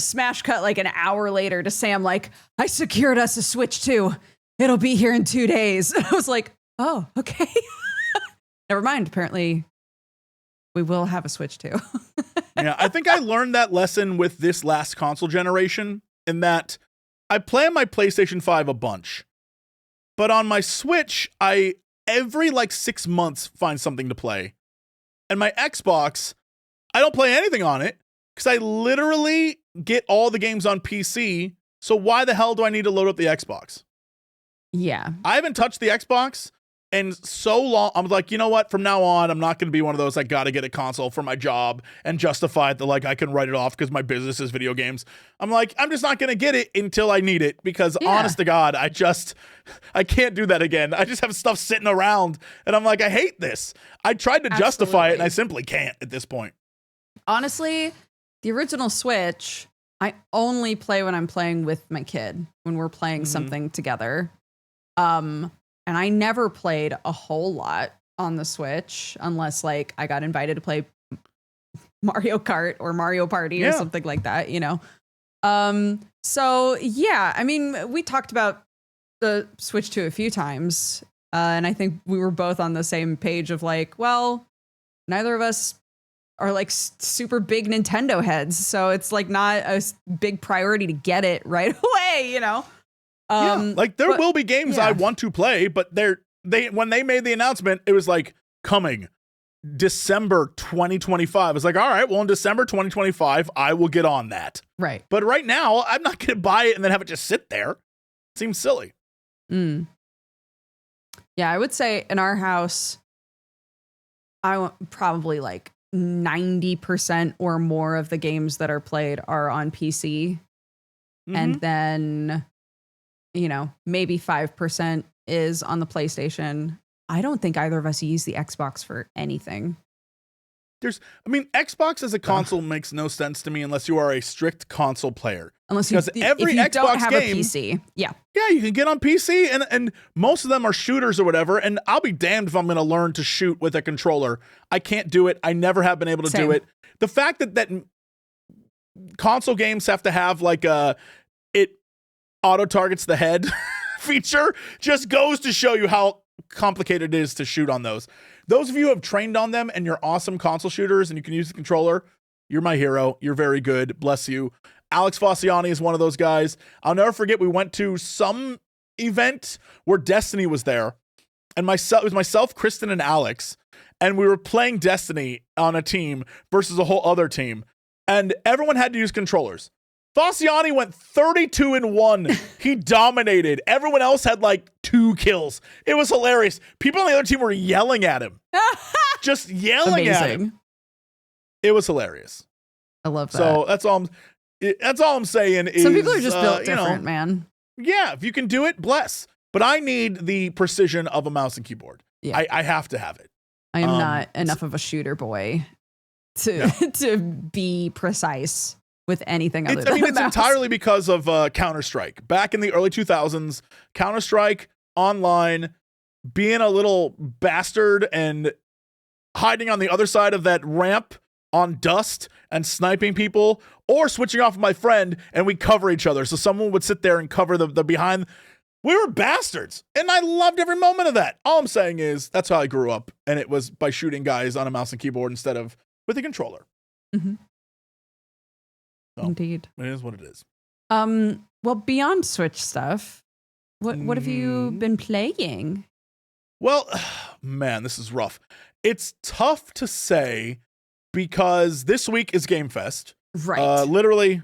Smash cut like an hour later to Sam, like, I secured us a Switch too. It'll be here in 2 days. And I was like, oh, okay. Never mind. Apparently we will have a Switch too. Yeah, I think I learned that lesson with this last console generation in that I play on my PlayStation 5 a bunch, but on my Switch, I every 6 months find something to play. And my Xbox, I don't play anything on it because I literally get all the games on PC. So why the hell do I need to load up the Xbox? Yeah. I haven't touched the Xbox in so long. I'm like, you know what? From now on, I'm not going to be one of those, I got to get a console for my job and justify it that like I can write it off because my business is video games. I'm like, I'm just not going to get it until I need it because honest to God, I can't do that again. I just have stuff sitting around and I'm like, I hate this. I tried to justify it and I simply can't at this point. Honestly, the original Switch, I only play when I'm playing with my kid, when we're playing something together. And I never played a whole lot on the Switch unless like I got invited to play Mario Kart or Mario Party or something like that, you know? So yeah, I mean, we talked about the Switch 2 a few times. And I think we were both on the same page of like, well, neither of us are like super big Nintendo heads. So it's like not a big priority to get it right away, you know? Like there will be games I want to play, but when they made the announcement, it was like coming December 2025. I was like, all right, well in December 2025, I will get on that. Right. But right now, I'm not going to buy it and then have it just sit there. It seems silly. Yeah, I would say in our house, I want probably like 90% or more of the games that are played are on PC. And then, you know, maybe 5% is on the PlayStation. I don't think either of us use the Xbox for anything. Xbox as a console makes no sense to me unless you are a strict console player. Unless you, every if you Xbox don't have game, a PC. Yeah, you can get on PC and most of them are shooters or whatever. And I'll be damned if I'm going to learn to shoot with a controller. I can't do it. I never have been able to do it. The fact that console games have to have like it auto targets the head feature just goes to show you how complicated it is to shoot on those. Those of you who have trained on them and you're awesome console shooters and you can use the controller, you're my hero. You're very good. Bless you. Alex Fossiani is one of those guys. I'll never forget, we went to some event where Destiny was there. And it was myself, Kristen, and Alex. And we were playing Destiny on a team versus a whole other team. And everyone had to use controllers. Fossiani went 32-1. He dominated. Everyone else had like 2 kills. It was hilarious. People on the other team were yelling at him. Just yelling at him. It was hilarious. I love that. So that's all I'm saying is some people are just built different, man. Yeah, if you can do it, bless. But I need the precision of a mouse and keyboard. Yeah. I have to have it. I am not enough of a shooter boy to be precise with anything other than it's entirely because of Counter-Strike. Back in the early 2000s, Counter-Strike online, being a little bastard and hiding on the other side of that ramp on dust and sniping people, or switching off with my friend and we cover each other. So someone would sit there and cover the behind. We were bastards, and I loved every moment of that. All I'm saying is that's how I grew up, and it was by shooting guys on a mouse and keyboard instead of with a controller. Mm-hmm. So, indeed. It is what it is. Well, beyond Switch stuff, what have you been playing? Well, man, this is rough. It's tough to say because this week is Game Fest. Right. Literally,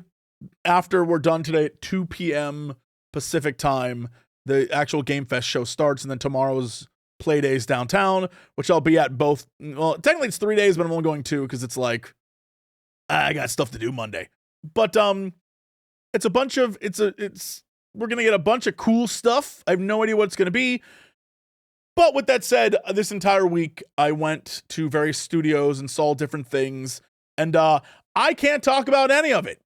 after we're done today at 2 p.m. Pacific time, the actual Game Fest show starts, and then tomorrow's Play Days downtown, which I'll be at both. Well, technically it's 3 days, but I'm only going 2 because it's like I got stuff to do Monday. But it's a bunch of we're gonna get a bunch of cool stuff. I have no idea what it's gonna be. But with that said, this entire week I went to various studios and saw different things, and I can't talk about any of it.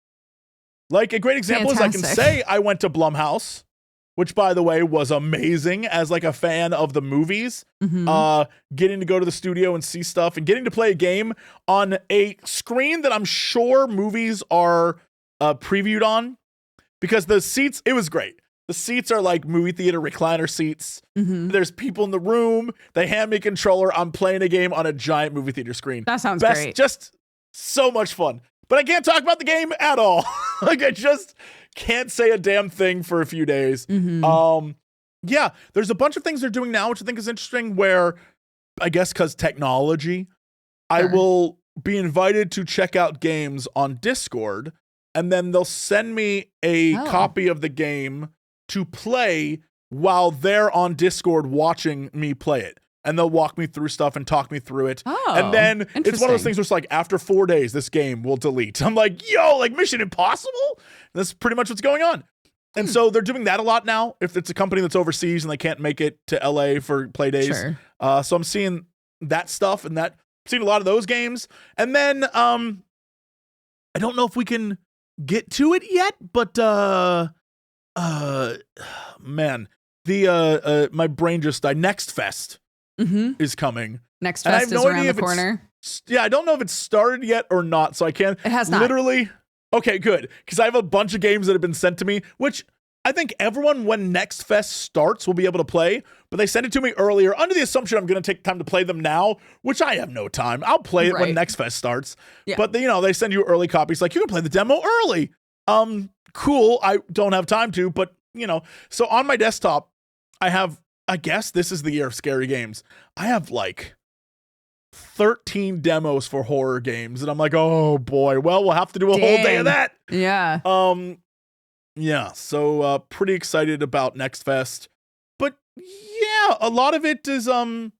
Like a great example is I can say I went to Blumhouse, which by the way was amazing as like a fan of the movies. Getting to go to the studio and see stuff and getting to play a game on a screen that I'm sure movies are previewed on, because the seats, it was great. The seats are like movie theater recliner seats. There's people in the room. They hand me a controller. I'm playing a game on a giant movie theater screen. That sounds great. Just so much fun. But I can't talk about the game at all. Like I just can't say a damn thing for a few days. Yeah, there's a bunch of things they're doing now, which I think is interesting, where I guess because technology, I will be invited to check out games on Discord, and then they'll send me a copy of the game to play while they're on Discord watching me play it. And they'll walk me through stuff and talk me through it. Oh, and then it's one of those interesting. things where it's like, after 4 days, this game will delete. I'm like, yo, like Mission Impossible? That's pretty much what's going on. And so they're doing that a lot now. If it's a company that's overseas and they can't make it to LA for play days. Sure. So I'm seeing that stuff and that, seeing a lot of those games. And then I don't know if we can get to it yet, but man, my brain just died. Next Fest is coming. Next And I Fest have is no around idea the if it's- corner. Yeah, I don't know if it's started yet or not, so I can't. It has not. Literally. Okay, good. Because I have a bunch of games that have been sent to me, which I think everyone, when Next Fest starts, will be able to play. But they sent it to me earlier under the assumption I'm going to take time to play them now, which I have no time. I'll play it when Right. Next Fest starts. Yeah. But they send you early copies. Like, you can play the demo early. Cool. I don't have time to, but so on my desktop, I have, I guess this is the year of scary games. I have like 13 demos for horror games. And I'm like, oh boy, well, we'll have to do a whole day of that. Yeah. Yeah. So, pretty excited about Next Fest, but yeah, a lot of it is, a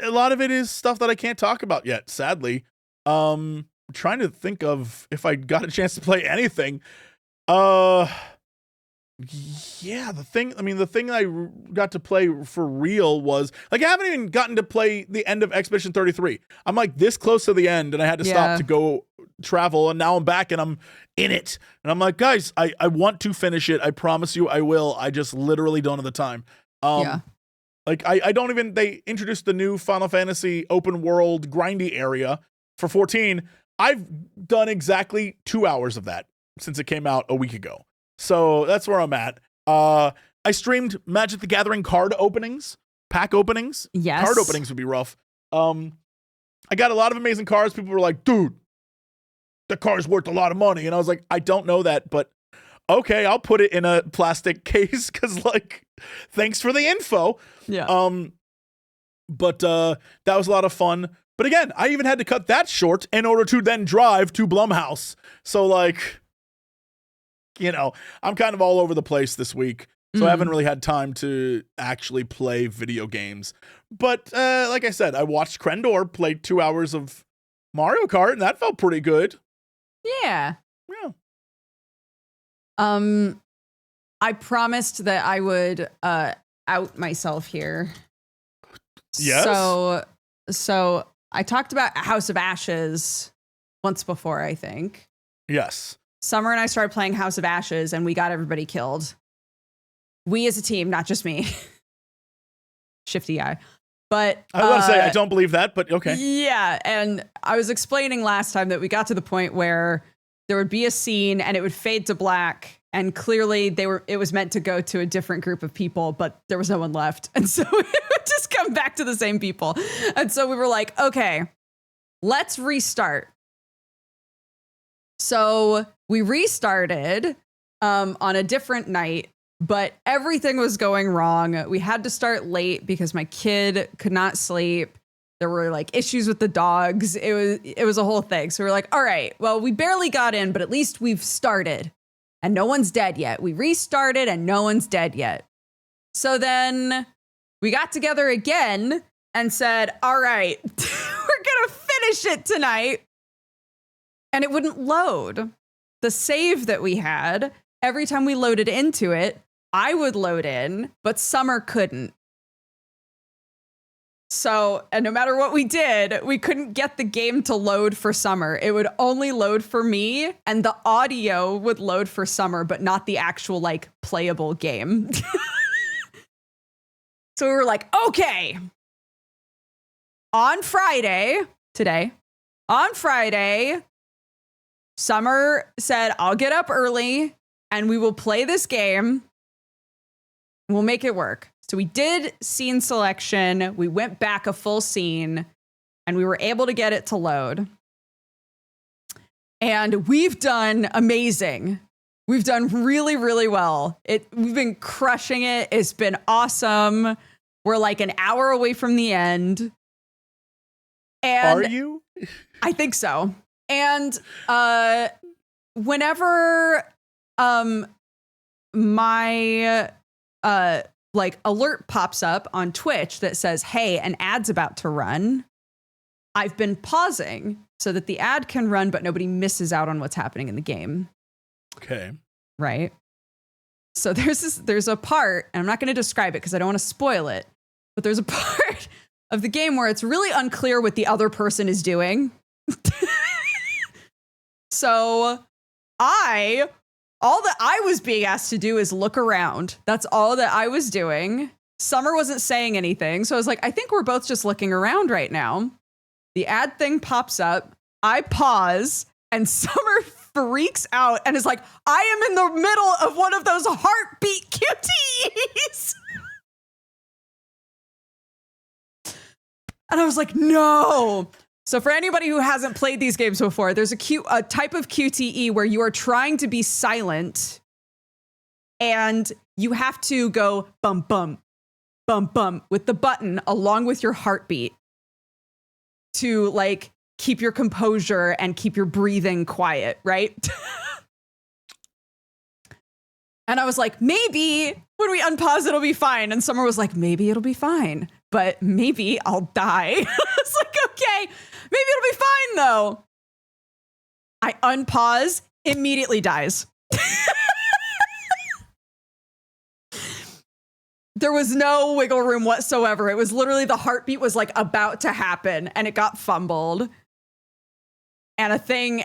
lot of it is stuff that I can't talk about yet, sadly. Trying to think of if I got a chance to play anything. Yeah, the thing I got to play for real was, like, I haven't even gotten to play the end of Expedition 33. I'm like this close to the end, and I had to stop to go travel, and now I'm back and I'm in it. And I'm like, guys, I want to finish it. I promise you I will. I just literally don't have the time. Like, I don't even, they introduced the new Final Fantasy open world grindy area for 14. I've done exactly 2 hours of that since it came out a week ago. So that's where I'm at. I streamed Magic the Gathering card openings, pack openings. Yes. Card openings would be rough. I got a lot of amazing cards. People were like, dude, the card's worth a lot of money. And I was like, I don't know that, but okay, I'll put it in a plastic case because, like, thanks for the info. Yeah. But that was a lot of fun. But again, I even had to cut that short in order to then drive to Blumhouse. So, like, I'm kind of all over the place this week. So I haven't really had time to actually play video games. But like I said, I watched Crendor play 2 hours of Mario Kart, and that felt pretty good. Yeah. Yeah. I promised that I would out myself here. Yes. So I talked about House of Ashes once before, I think. Yes. Summer and I started playing House of Ashes, and we got everybody killed. We as a team, not just me. Shifty eye. But I was going to say, I don't believe that, but okay. Yeah, and I was explaining last time that we got to the point where there would be a scene and it would fade to black, and clearly it was meant to go to a different group of people, but there was no one left. And so it would just come back to the same people. And so we were like, okay, let's restart. So we restarted on a different night, but everything was going wrong. We had to start late because my kid could not sleep. There were like issues with the dogs. It was a whole thing. So we were like, all right, well, we barely got in, but at least we've started and no one's dead yet. We restarted and no one's dead yet. So then we got together again and said, all right, we're going to finish it tonight. And it wouldn't load. The save that we had, every time we loaded into it, I would load in, but Summer couldn't. So, and no matter what we did, we couldn't get the game to load for Summer. It would only load for me, and the audio would load for Summer, but not the actual, like, playable game. So we were like, okay. On Friday, Summer said, I'll get up early and we will play this game. We'll make it work. So we did scene selection. We went back a full scene and we were able to get it to load. And we've done amazing. We've done really, really well. We've been crushing it. It's been awesome. We're like an hour away from the end. And are you? I think so. And whenever my like alert pops up on Twitch that says, hey, an ad's about to run. I've been pausing so that the ad can run, but nobody misses out on what's happening in the game. Okay. Right. So there's a part, and I'm not going to describe it because I don't want to spoil it, but there's a part of the game where it's really unclear what the other person is doing. So all that I was being asked to do is look around. That's all that I was doing. Summer wasn't saying anything. So I was like, I think we're both just looking around right now. The ad thing pops up. I pause, and Summer freaks out and is like, I am in the middle of one of those heartbeat QTEs. And I was like, no. So for anybody who hasn't played these games before, there's a type of QTE where you are trying to be silent and you have to go bum, bum, bum, bum with the button along with your heartbeat to like keep your composure and keep your breathing quiet, right? And I was like, maybe when we unpause, it'll be fine. And Summer was like, maybe it'll be fine, but maybe I'll die. I was like, okay, maybe it'll be fine though. I unpause, immediately dies. There was no wiggle room whatsoever. It was literally the heartbeat was like about to happen and it got fumbled. And a thing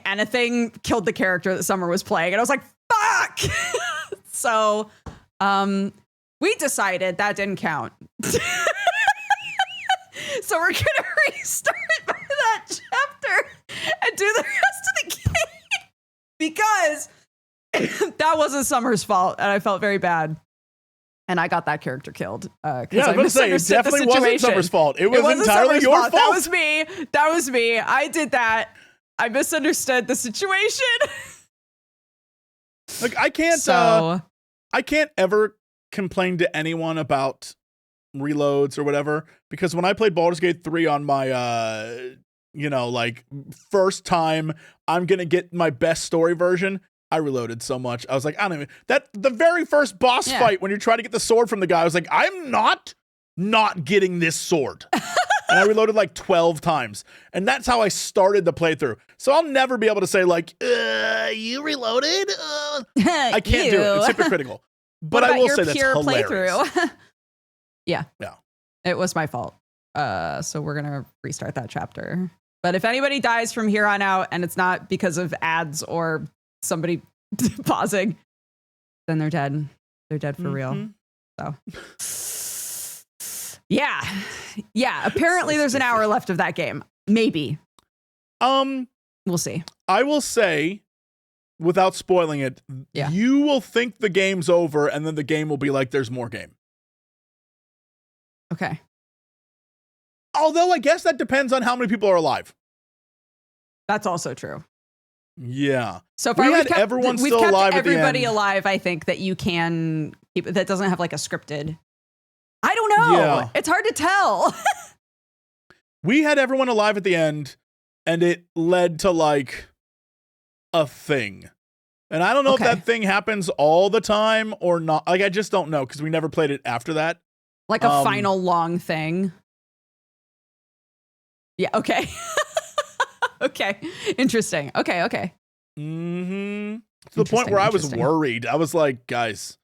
killed the character that Summer was playing. And I was like, fuck. So we decided that didn't count. So we're going to restart that chapter and do the rest of the game because that wasn't Summer's fault. And I felt very bad. And I got that character killed. Yeah, I was going to say, it definitely wasn't Summer's fault. It was entirely your fault. That was me. I did that. I misunderstood the situation. Like I can't ever complain to anyone about reloads or whatever, because when I played Baldur's Gate 3 on my like first time I'm going to get my best story version, I reloaded so much. I was like, I don't even, the very first boss fight when you're trying to get the sword from the guy, I was like, I'm not getting this sword. And I reloaded like 12 times. And that's how I started the playthrough. So I'll never be able to say like, you reloaded? I can't do it. It's hypocritical. But I will say that's hilarious. Playthrough? Yeah. It was my fault. So we're going to restart that chapter. But if anybody dies from here on out and it's not because of ads or somebody pausing, then they're dead. They're dead for real. So yeah. Apparently there's an hour left of that game. Maybe. We'll see. I will say, without spoiling it, you will think the game's over and then the game will be like, there's more game. Okay. Although I guess that depends on how many people are alive. That's also true. Yeah. So far, we've kept everybody alive. I think that you can keep that doesn't have like a scripted. I don't know. Yeah. It's hard to tell. We had everyone alive at the end, and it led to like a thing. And I don't know if that thing happens all the time or not. Like I just don't know because we never played it after that. Like a final long thing. Yeah. Okay. Okay. Interesting. Okay. Mm-hmm. To the point where I was worried. I was like, guys,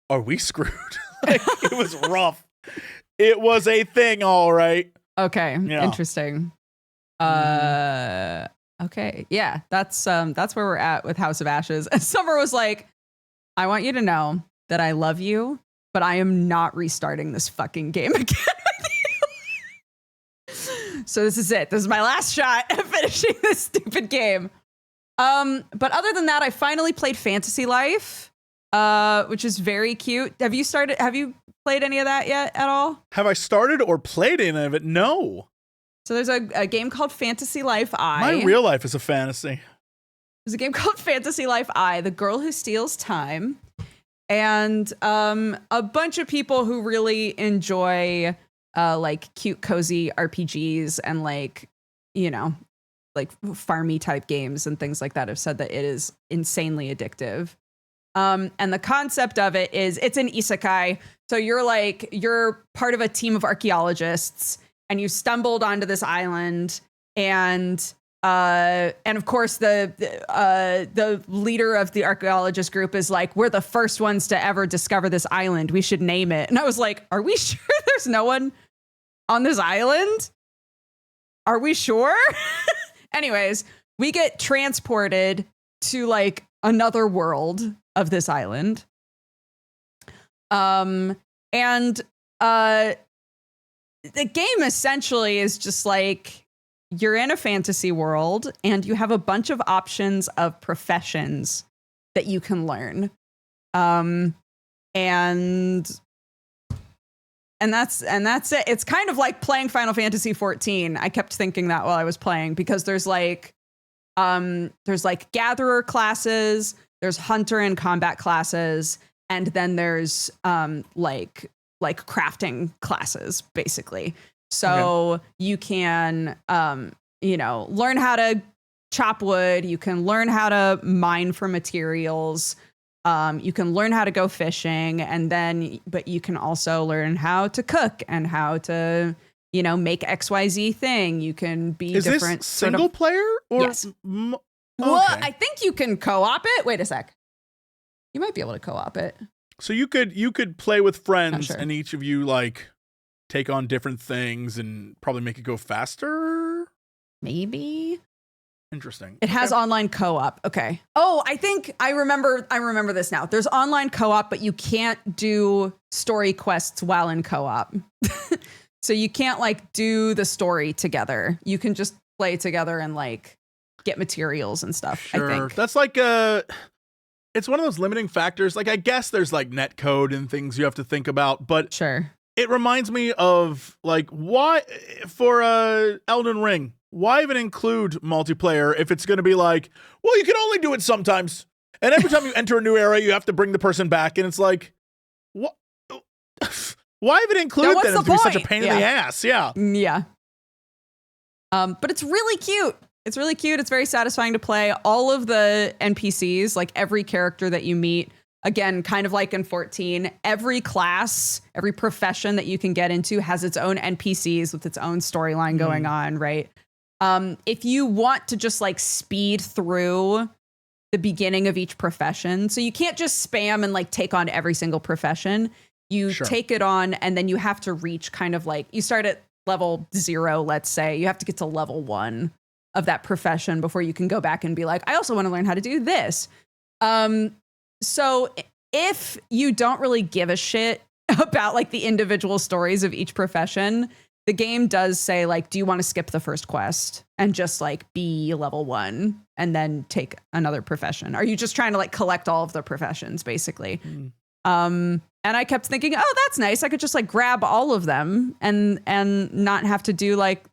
are we screwed? Like, it was rough. It was a thing, all right. Okay. Yeah. Interesting. Okay. Yeah. That's where we're at with House of Ashes. And Summer was like, I want you to know that I love you, but I am not restarting this fucking game again. So this is it. This is my last shot at finishing this stupid game. But other than that, I finally played Fantasy Life, which is very cute. Have you played any of that yet at all? Have I started or played any of it? No. So there's a game called Fantasy Life I. My real life is a fantasy. There's a game called Fantasy Life I, The Girl Who Steals Time. And a bunch of people who really enjoy like cute, cozy RPGs and like, like farmy type games and things like that have said that it is insanely addictive. And the concept of it is it's an isekai. So you're part of a team of archaeologists and you stumbled onto this island and of course the leader of the archaeologist group is like, we're the first ones to ever discover this island. We should name it. And I was like, are we sure there's no one on this island? Are we sure? Anyways, we get transported to like another world of this island. The game essentially is just like you're in a fantasy world and you have a bunch of options of professions that you can learn. And that's it. It's kind of like playing Final Fantasy 14. I kept thinking that while I was playing because there's like gatherer classes, there's hunter and combat classes, and then there's like crafting classes basically. So you can learn how to chop wood, you can learn how to mine for materials, you can learn how to go fishing, but you can also learn how to cook and how to make XYZ thing. You can be Is different. This single player or yes. Well, I think you can co-op it. Wait a sec. You might be able to co-op it. So you could play with friends sure. and each of you like take on different things and probably make it go faster. Maybe. Interesting. It has online co-op. Okay. Oh, I think I remember this now. There's online co-op, but you can't do story quests while in co-op. So you can't like do the story together. You can just play together and like get materials and stuff. Sure. I think That's like it's one of those limiting factors. Like I guess there's like net code and things you have to think about, but sure. It reminds me of like why for Elden Ring, why even include multiplayer if it's going to be like, well, you can only do it sometimes. And every time you enter a new area, you have to bring the person back. And it's like, what? Why even include that? It's be such a pain in the ass. Yeah. Yeah. But it's really cute. It's really cute. It's very satisfying to play. All of the NPCs, like every character that you meet, again, kind of like in 14, every class, every profession that you can get into has its own NPCs with its own storyline going on, right? If you want to just like speed through the beginning of each profession, so you can't just spam and like take on every single profession. You take it on and then you have to reach kind of like, you start at level 0, let's say. You have to get to level 1 of that profession before you can go back and be like, I also want to learn how to do this. So if you don't really give a shit about like the individual stories of each profession, the game does say like, do you want to skip the first quest and just like be level 1 and then take another profession? Are you just trying to like collect all of the professions basically? And I kept thinking, oh, that's nice. I could just like grab all of them and not have to do like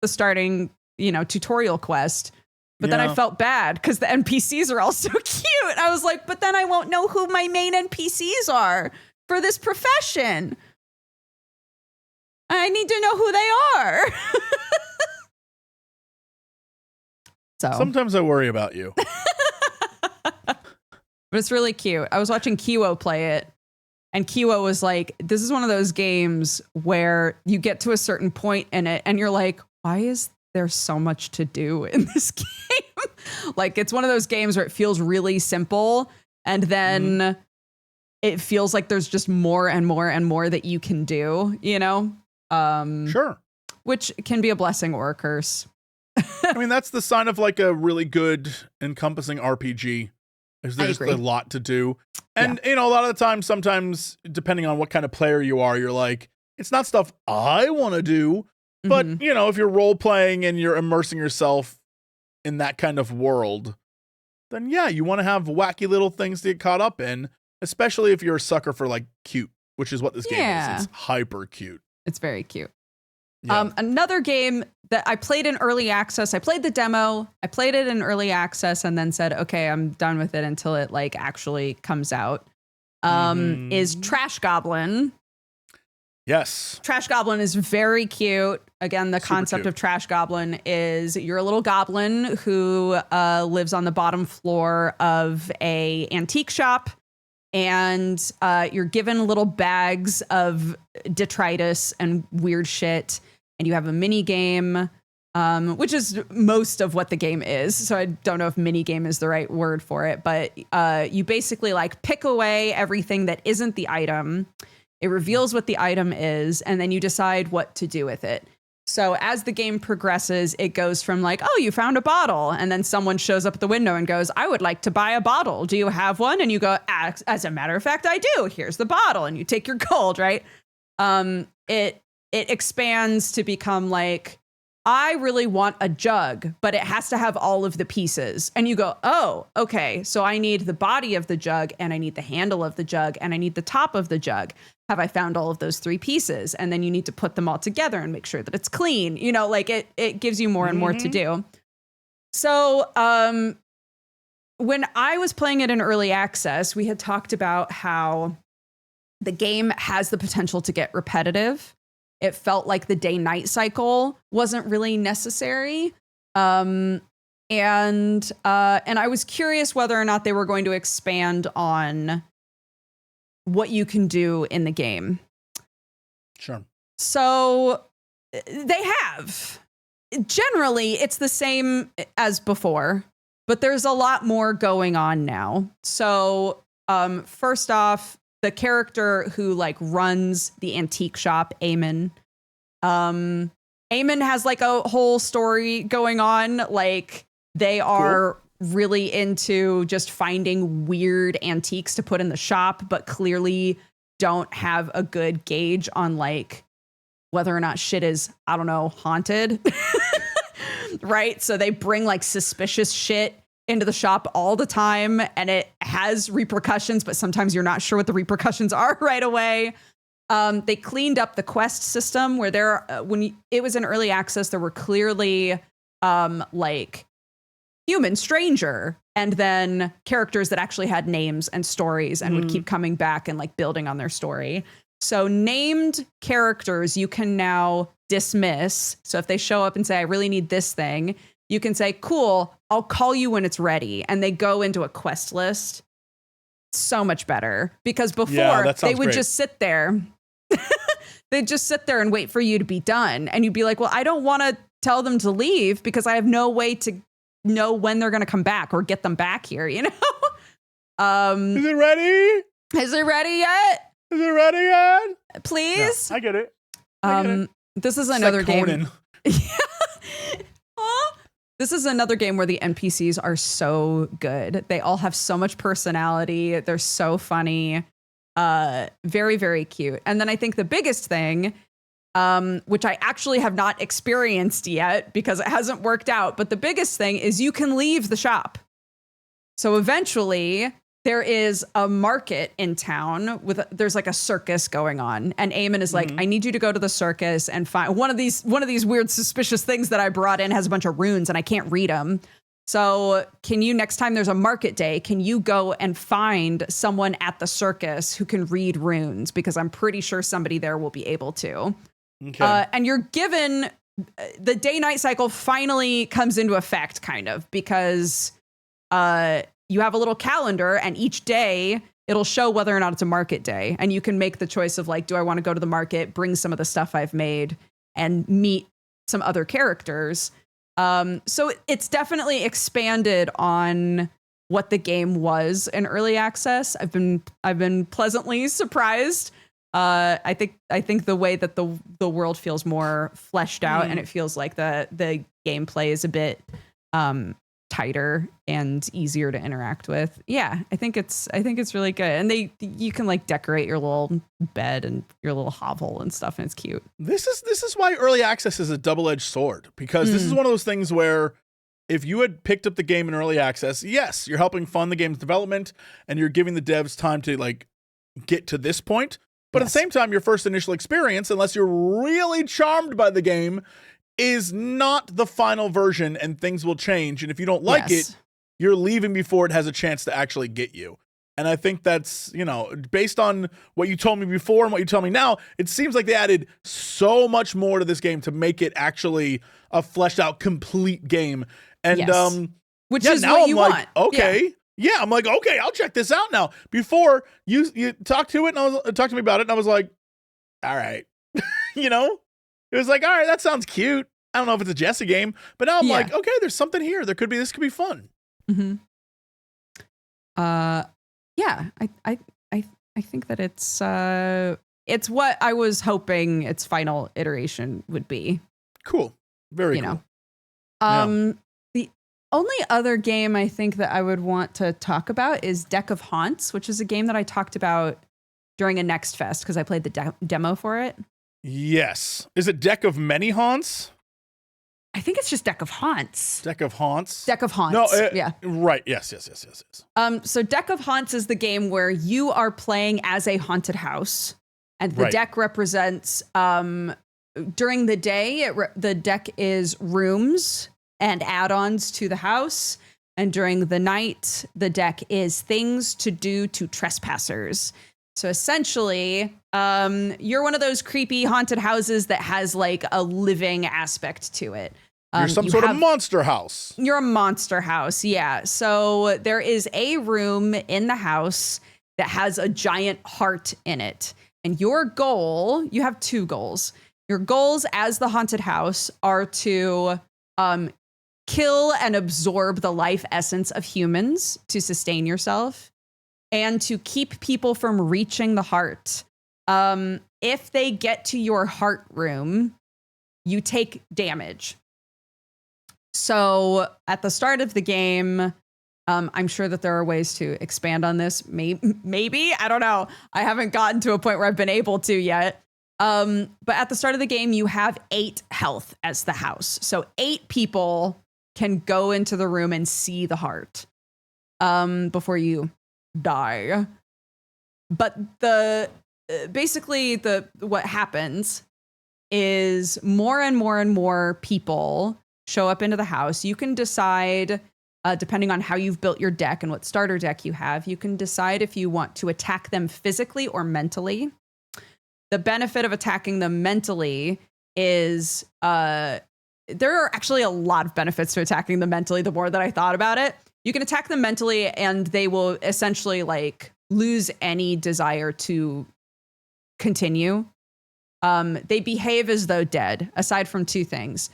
the starting, tutorial quest. But then I felt bad because the NPCs are all so cute. I was like, but then I won't know who my main NPCs are for this profession. I need to know who they are. So sometimes I worry about you. But it's really cute. I was watching Kiwo play it. And Kiwo was like, this is one of those games where you get to a certain point in it and you're like, why is there so much to do in this game? Like, it's one of those games where it feels really simple and then it feels like there's just more and more and more that you can do, Sure. Which can be a blessing or a curse. I mean, that's the sign of like a really good encompassing RPG. There's a lot to do. And, a lot of the time, sometimes, depending on what kind of player you are, you're like, it's not stuff I want to do. But, if you're role playing and you're immersing yourself in that kind of world, then yeah, you want to have wacky little things to get caught up in, especially if you're a sucker for like cute, which is what this game is. It's hyper cute. It's very cute. Yeah. Another game that I played in early access, I played the demo, I played it in early access and then said, okay, I'm done with it until it like actually comes out, is Trash Goblin. Yes. Trash Goblin is very cute. Again, the concept of Trash Goblin is you're a little goblin who lives on the bottom floor of a antique shop and you're given little bags of detritus and weird shit, and you have a mini game, which is most of what the game is. So I don't know if mini game is the right word for it, but you basically like pick away everything that isn't the item. It reveals what the item is, and then you decide what to do with it. So as the game progresses, it goes from like, oh, you found a bottle. And then someone shows up at the window and goes, I would like to buy a bottle. Do you have one? And you go, as a matter of fact, I do. Here's the bottle. And you take your gold, right? It expands to become like, I really want a jug, but it has to have all of the pieces. And you go, oh, okay. So I need the body of the jug, and I need the handle of the jug, and I need the top of the jug. Have I found all of those 3 pieces? And then you need to put them all together and make sure that it's clean. You know, like it gives you more and more to do. So when I was playing it in early access, we had talked about how the game has the potential to get repetitive. It felt like the day-night cycle wasn't really necessary. And I was curious whether or not they were going to expand on what you can do in the game. Sure. So they have. Generally, it's the same as before, but there's a lot more going on now. So first off, the character who like runs the antique shop, Eamon. Eamon has like a whole story going on. Like they are really into just finding weird antiques to put in the shop, but clearly don't have a good gauge on like whether or not shit is, I don't know, haunted. Right? So they bring like suspicious shit into the shop all the time, and it has repercussions, but sometimes you're not sure what the repercussions are right away. They cleaned up the quest system where it was in early access, there were clearly like human stranger and then characters that actually had names and stories and would keep coming back and like building on their story. So named characters you can now dismiss. So if they show up and say, I really need this thing, you can say, cool, I'll call you when it's ready. And they go into a quest list. So much better, because before they would just sit there. They'd just sit there and wait for you to be done. And you'd be like, well, I don't want to tell them to leave because I have no way to know when they're going to come back or get them back here, you know? Is it ready? Is it ready yet? Is it ready yet? Please? Yeah, I get it. This is It's another like game. Conan. This is another game where the NPCs are so good. They all have so much personality. They're so funny. Very, very cute. And then I think the biggest thing, which I actually have not experienced yet because it hasn't worked out, but the biggest thing is you can leave the shop. So eventually there is a market in town there's like a circus going on, and Eamon is like, I need you to go to the circus and find one of these weird suspicious things that I brought in has a bunch of runes and I can't read them. So can you, next time there's a market day, can you go and find someone at the circus who can read runes? Because I'm pretty sure somebody there will be able to. Okay. And you're given, the day-night cycle finally comes into effect, kind of, because you have a little calendar, and each day it'll show whether or not it's a market day. And you can make the choice of like, do I want to go to the market, bring some of the stuff I've made, and meet some other characters? So it's definitely expanded on what the game was in early access. I've been pleasantly surprised. I think the way that the world feels more fleshed out, and it feels like the gameplay is a bit tighter and easier to interact with. Yeah, I think it's really good. And you can like decorate your little bed and your little hovel and stuff, and it's cute. This is why early access is a double-edged sword, because this is one of those things where if you had picked up the game in early access, yes, you're helping fund the game's development and you're giving the devs time to like get to this point. But at the same time, your first initial experience, unless you're really charmed by the game, is not the final version, and things will change. And if you don't like it, you're leaving before it has a chance to actually get you. And I think that's, based on what you told me before and what you tell me now, it seems like they added so much more to this game to make it actually a fleshed out, complete game. And which is what you want. Okay, Yeah, I'm like, okay, I'll check this out now. Before you talked to it and talked to me about it, and I was like, all right, you know, it was like, all right, that sounds cute. I don't know if it's a Jesse game, but now I'm like, okay, there's something here. This could be fun. Mm-hmm. Yeah, I think that it's what I was hoping its final iteration would be. Cool. Very cool. The only other game I think that I would want to talk about is Deck of Haunts, which is a game that I talked about during a Next Fest because I played the demo for it. Yes. Is it Deck of Many Haunts? I think it's just Deck of Haunts. Deck of Haunts? Deck of Haunts. No, yeah. Right. Yes. So Deck of Haunts is the game where you are playing as a haunted house, and the deck represents during the day. The deck is rooms and add-ons to the house, and during the night, the deck is things to do to trespassers. So essentially, you're one of those creepy haunted houses that has like a living aspect to it. You're some sort of monster house. You're a monster house, yeah. So there is a room in the house that has a giant heart in it. And your goal, you have two goals. Your goals as the haunted house are to kill and absorb the life essence of humans to sustain yourself, and to keep people from reaching the heart. If they get to your heart room, you take damage. So at the start of the game, I'm sure that there are ways to expand on this. Maybe, I don't know. I haven't gotten to a point where I've been able to yet. But at the start of the game, you have 8 health as the house. So 8 people can go into the room and see the heart before you die. But what happens is more and more and more people show up into the house. You can decide, depending on how you've built your deck and what starter deck you have, you can decide if you want to attack them physically or mentally. The benefit of attacking them mentally is there are actually a lot of benefits to attacking them mentally the more that I thought about it. You can attack them mentally and they will essentially like lose any desire to continue. They behave as though dead, aside from 2 things.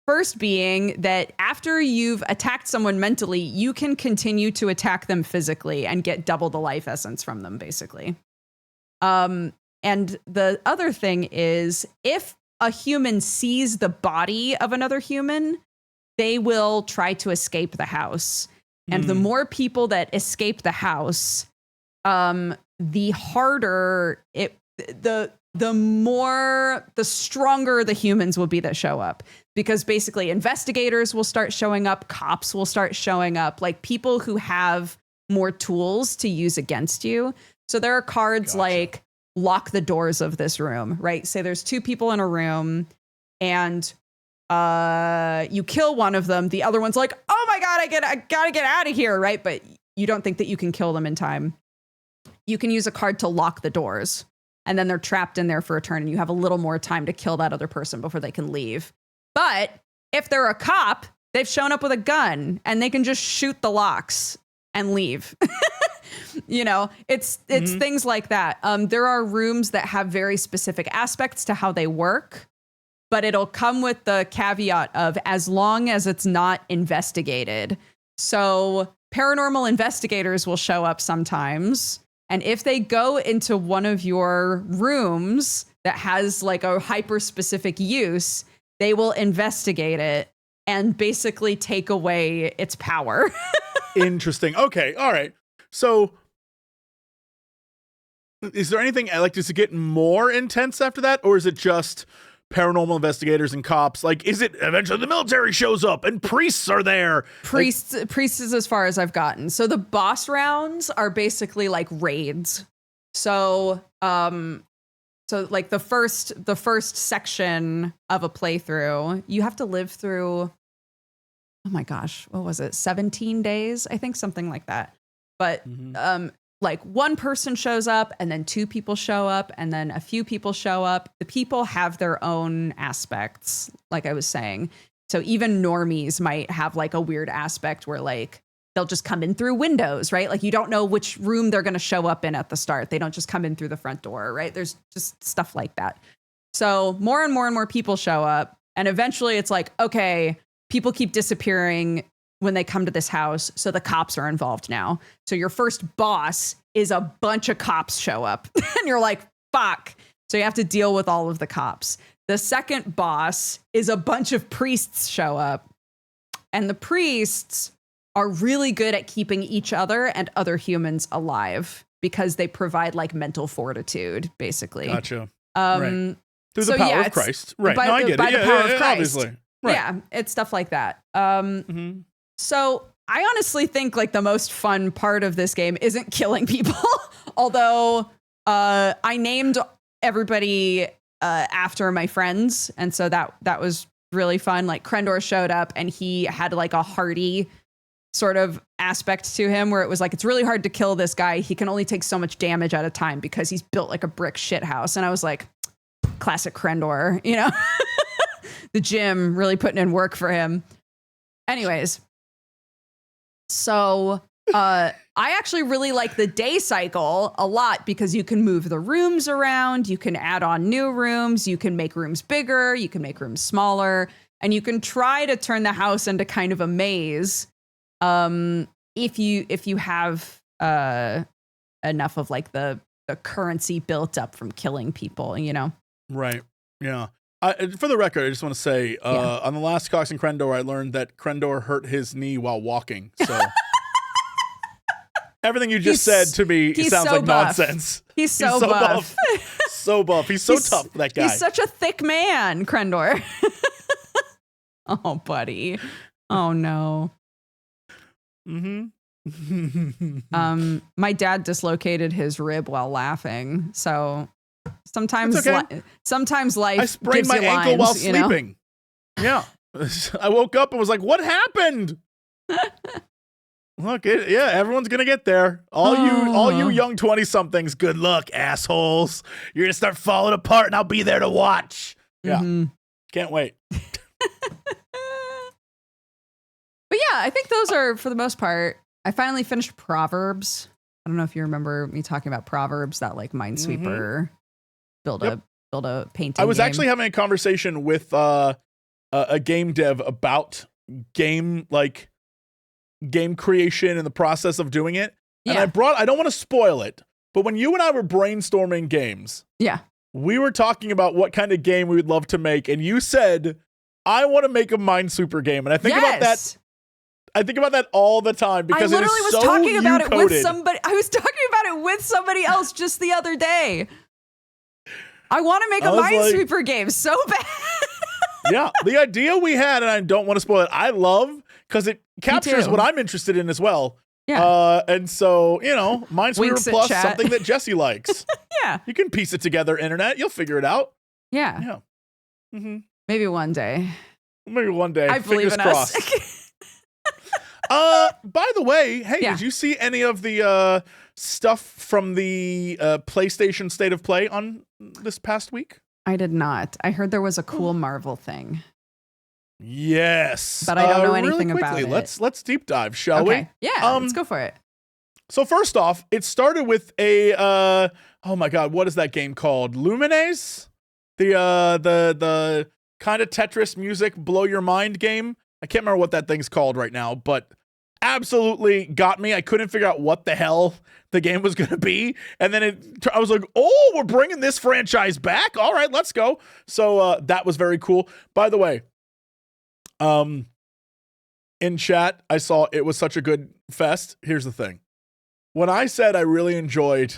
First being that after you've attacked someone mentally, you can continue to attack them physically and get double the life essence from them, basically. And the other thing is, if a human sees the body of another human, they will try to escape the house. And the more people that escape the house, the harder the stronger the humans will be that show up, because basically investigators will start showing up, cops will start showing up, like people who have more tools to use against you. So there are cards like lock the doors of this room, right? Say there's 2 people in a room and you kill one of them. The other one's like, oh my God, I gotta get out of here, right? But you don't think that you can kill them in time. You can use a card to lock the doors, and then they're trapped in there for a turn, and you have a little more time to kill that other person before they can leave. But if they're a cop, they've shown up with a gun, and they can just shoot the locks and leave. You know, it's things like that. There are rooms that have very specific aspects to how they work, but it'll come with the caveat of as long as it's not investigated. So paranormal investigators will show up sometimes. And if they go into one of your rooms that has like a hyper specific use, they will investigate it and basically take away its power. Interesting. Okay. All right. So is there anything like, does it get more intense after that? Or is it just paranormal investigators and cops? Like, is it eventually the military shows up and priests are there? Priests is as far as I've gotten. So the boss rounds are basically like raids. So like the first section of a playthrough, you have to live through, oh my gosh, what was it? 17 days, I think, something like that. But like one person shows up and then 2 people show up and then a few people show up. The people have their own aspects, like I was saying. So even normies might have like a weird aspect where like they'll just come in through windows, right? Like you don't know which room they're going to show up in at the start. They don't just come in through the front door, right? There's just stuff like that. So more and more and more people show up. And eventually it's like, okay, people keep disappearing when they come to this house. So the cops are involved now. So your first boss is a bunch of cops show up and you're like, fuck. So you have to deal with all of the cops. The second boss is a bunch of priests show up, and the priests are really good at keeping each other and other humans alive because they provide like mental fortitude, basically. Gotcha. Right. Through the power of Christ. Right. By, no, I get by it. the power of Christ. Obviously. Right. Yeah, it's stuff like that. So I honestly think like the most fun part of this game isn't killing people, although I named everybody after my friends, and so that was really fun. Like Crendor showed up and he had like a hearty sort of aspect to him where it was like, it's really hard to kill this guy. He can only take so much damage at a time because he's built like a brick shit house. And I was like, classic Crendor, you know, the gym really putting in work for him. Anyways, so I actually really like the day cycle a lot because you can move the rooms around, you can add on new rooms, you can make rooms bigger, you can make rooms smaller, and you can try to turn the house into kind of a maze if you have enough of like the currency built up from killing people, you know? Right. Yeah. For the record, I just want to say on the last Cox and Crendor, I learned that Crendor hurt his knee while walking. So everything you just said to me sounds so like buff. Nonsense. He's so buff. So buff. He's so tough, that guy. He's such a thick man, Crendor. Oh, buddy. Oh, no. My dad dislocated his rib while laughing. So sometimes, sometimes life I sprained my ankle while sleeping. Yeah. I woke up and was like, what happened? Look, everyone's going to get there. All you young 20-somethings, good luck, assholes. You're going to start falling apart and I'll be there to watch. Yeah. Can't wait. But yeah, I think those are, for the most part, I finally finished Proverbs. I don't know if you remember me talking about Proverbs, that like Minesweeper build a painting. I was game. actually having a conversation with a game dev about game creation and the process of doing it. And I don't want to spoil it, but when you and I were brainstorming games, we were talking about what kind of game we would love to make. And you said, I want to make a Minesweeper game. And I think about that. I think about that all the time because I literally it is was so talking about you-coded. it with somebody. I was talking about it with somebody else just the other day. I want to make a Minesweeper game so bad. Yeah, the idea we had, and I don't want to spoil it, I love because it captures what I'm interested in as well. Yeah. And so, you know, Minesweeper plus something that Jesse likes. Yeah. You can piece it together, internet. You'll figure it out. Yeah. Yeah. Maybe one day. Maybe one day. I believe in crossed. us. By the way, hey, did you see any of the stuff from the PlayStation State of Play on this past week? I did not. I heard there was a cool Marvel thing. Yes. But I don't know really anything quickly, about it. Let's deep dive, shall we? Yeah, let's go for it. So first off, it started with a oh my god, what is that game called? Lumines? The kind of Tetris music blow your mind game. I can't remember what that thing's called right now, but absolutely got me. I couldn't figure out what the hell the game was going to be. And then I was like, oh, we're bringing this franchise back. All right, let's go. So that was very cool. By the way, in chat, I saw it was such a good fest. Here's the thing. When I said I really enjoyed,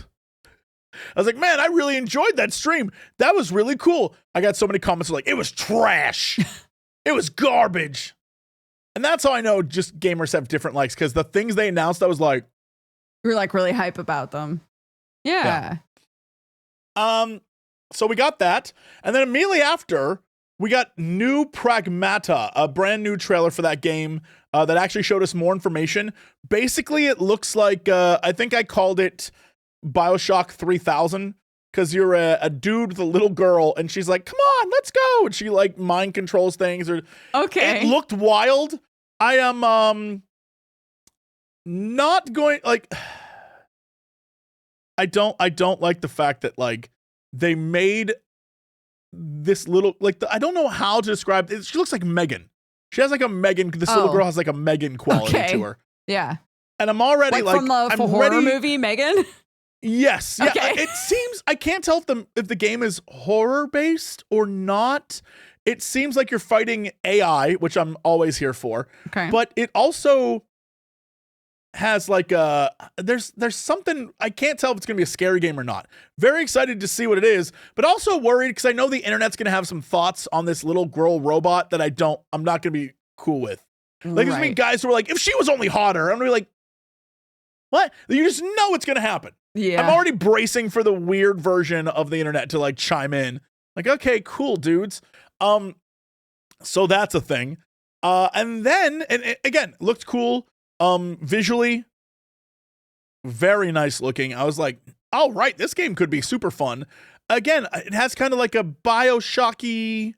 I was like, man, I really enjoyed that stream. That was really cool. I got so many comments like, it was trash. It was garbage. And that's how I know just gamers have different likes, because the things they announced, I was like, you were like really hype about them. Yeah. So we got that. And then immediately after, we got new Pragmata, a brand new trailer for that game that actually showed us more information. Basically, it looks like, I think I called it BioShock 3000, because you're a dude with a little girl, and she's like, come on, let's go. And she like mind controls things. Or okay. It looked wild. I am, not going like I don't like the fact that like they made this little like I don't know how to describe it. She looks like Megan. She has like a Megan. This little girl has like a Megan quality to her. Yeah. And I'm already like from the horror movie Megan. Yes. Yeah. Okay. It seems I can't tell if the game is horror based or not. It seems like you're fighting AI, which I'm always here for. Okay. But it also has like there's something I can't tell if it's gonna be a scary game or not. Very excited to see what it is, but also worried because I know the internet's gonna have some thoughts on this little girl robot that I'm not gonna be cool with. Like there's gonna be guys who are like, if she was only hotter, I'm gonna be like, what? You just know it's gonna happen. Yeah. I'm already bracing for the weird version of the internet to like chime in. Like, okay, cool, dudes. So that's a thing. And then and again, looked cool. Visually, very nice looking. I was like, all right, this game could be super fun. Again, it has kind of like a BioShocky,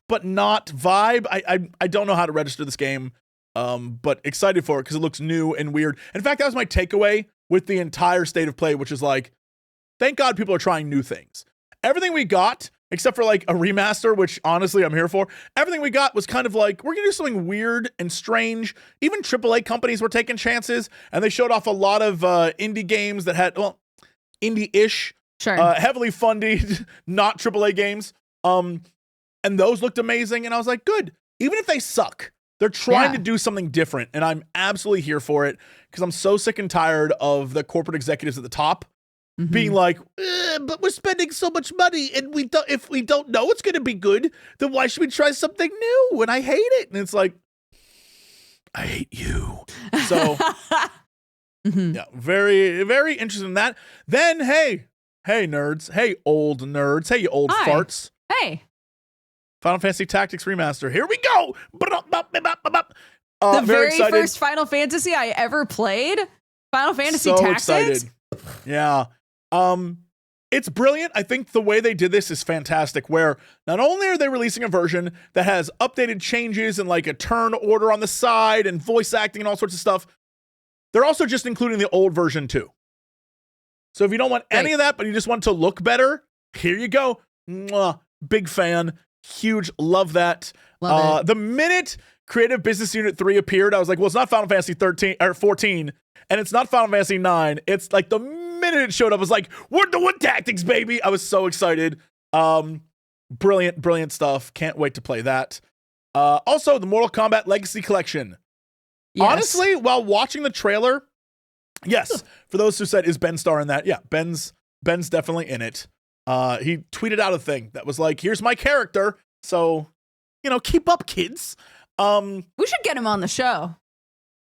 but not vibe. I don't know how to register this game, but excited for it because it looks new and weird. In fact, that was my takeaway with the entire state of play, which is like, thank God people are trying new things. Everything we got, except for like a remaster, which honestly I'm here for, everything we got was kind of like, we're gonna do something weird and strange. Even AAA companies were taking chances, and they showed off a lot of indie games that had, well, indie-ish, heavily funded, not AAA games. And those looked amazing, and I was like, good. Even if they suck, they're trying to do something different, and I'm absolutely here for it, because I'm so sick and tired of the corporate executives at the top being like, but we're spending so much money, and if we don't know it's going to be good, then why should we try something new? And I hate it. And it's like, I hate you. So, yeah, very, very interested in that. Then, hey, nerds. Hey, old nerds. Hey, you old farts. Hey. Final Fantasy Tactics Remaster. Here we go. The very first Final Fantasy I ever played. Final Fantasy Tactics. Excited. Yeah. It's brilliant. I think the way they did this is fantastic, where not only are they releasing a version that has updated changes and like a turn order on the side and voice acting and all sorts of stuff, they're also just including the old version too. So if you don't want any of that, but you just want it to look better, here you go. Mwah. Big fan. Huge. Love that. Love it. The minute Creative Business Unit 3 appeared, I was like, well, it's not Final Fantasy 13 or 14, and it's not Final Fantasy 9. It's like the minute it showed up, I was like, we're doing tactics, baby. I was so excited. Brilliant stuff. Can't wait to play that. Also, the Mortal Kombat Legacy Collection. Yes. Honestly, while watching the trailer, yes, for those who said, is Ben Starr in that? Yeah, Ben's definitely in it. He tweeted out a thing that was like, here's my character. So, keep up, kids. We should get him on the show.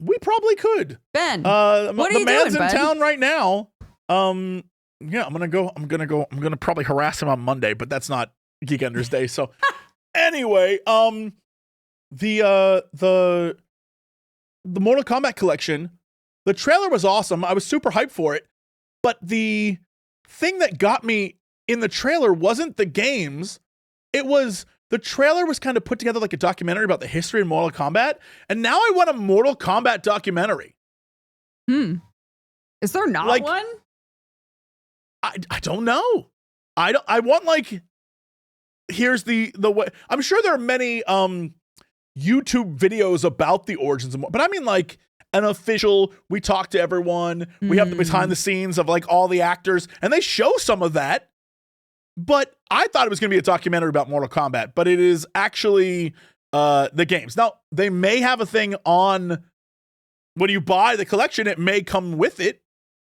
We probably could. Ben, what are you man's doing, in Ben? town right now. Yeah, I'm gonna probably harass him on Monday, but that's not Geekenders Day. So anyway, the Mortal Kombat collection, the trailer was awesome. I was super hyped for it, but the thing that got me in the trailer wasn't the games. It was the trailer was kind of put together like a documentary about the history of Mortal Kombat, and now I want a Mortal Kombat documentary. Is there not one? I don't know. I want like, here's the way. I'm sure there are many YouTube videos about the origins of, but I mean like an official, we talk to everyone, we have the behind the scenes of like all the actors, and they show some of that. But I thought it was going to be a documentary about Mortal Kombat, but it is actually the games. Now, they may have a thing on when you buy the collection, it may come with it,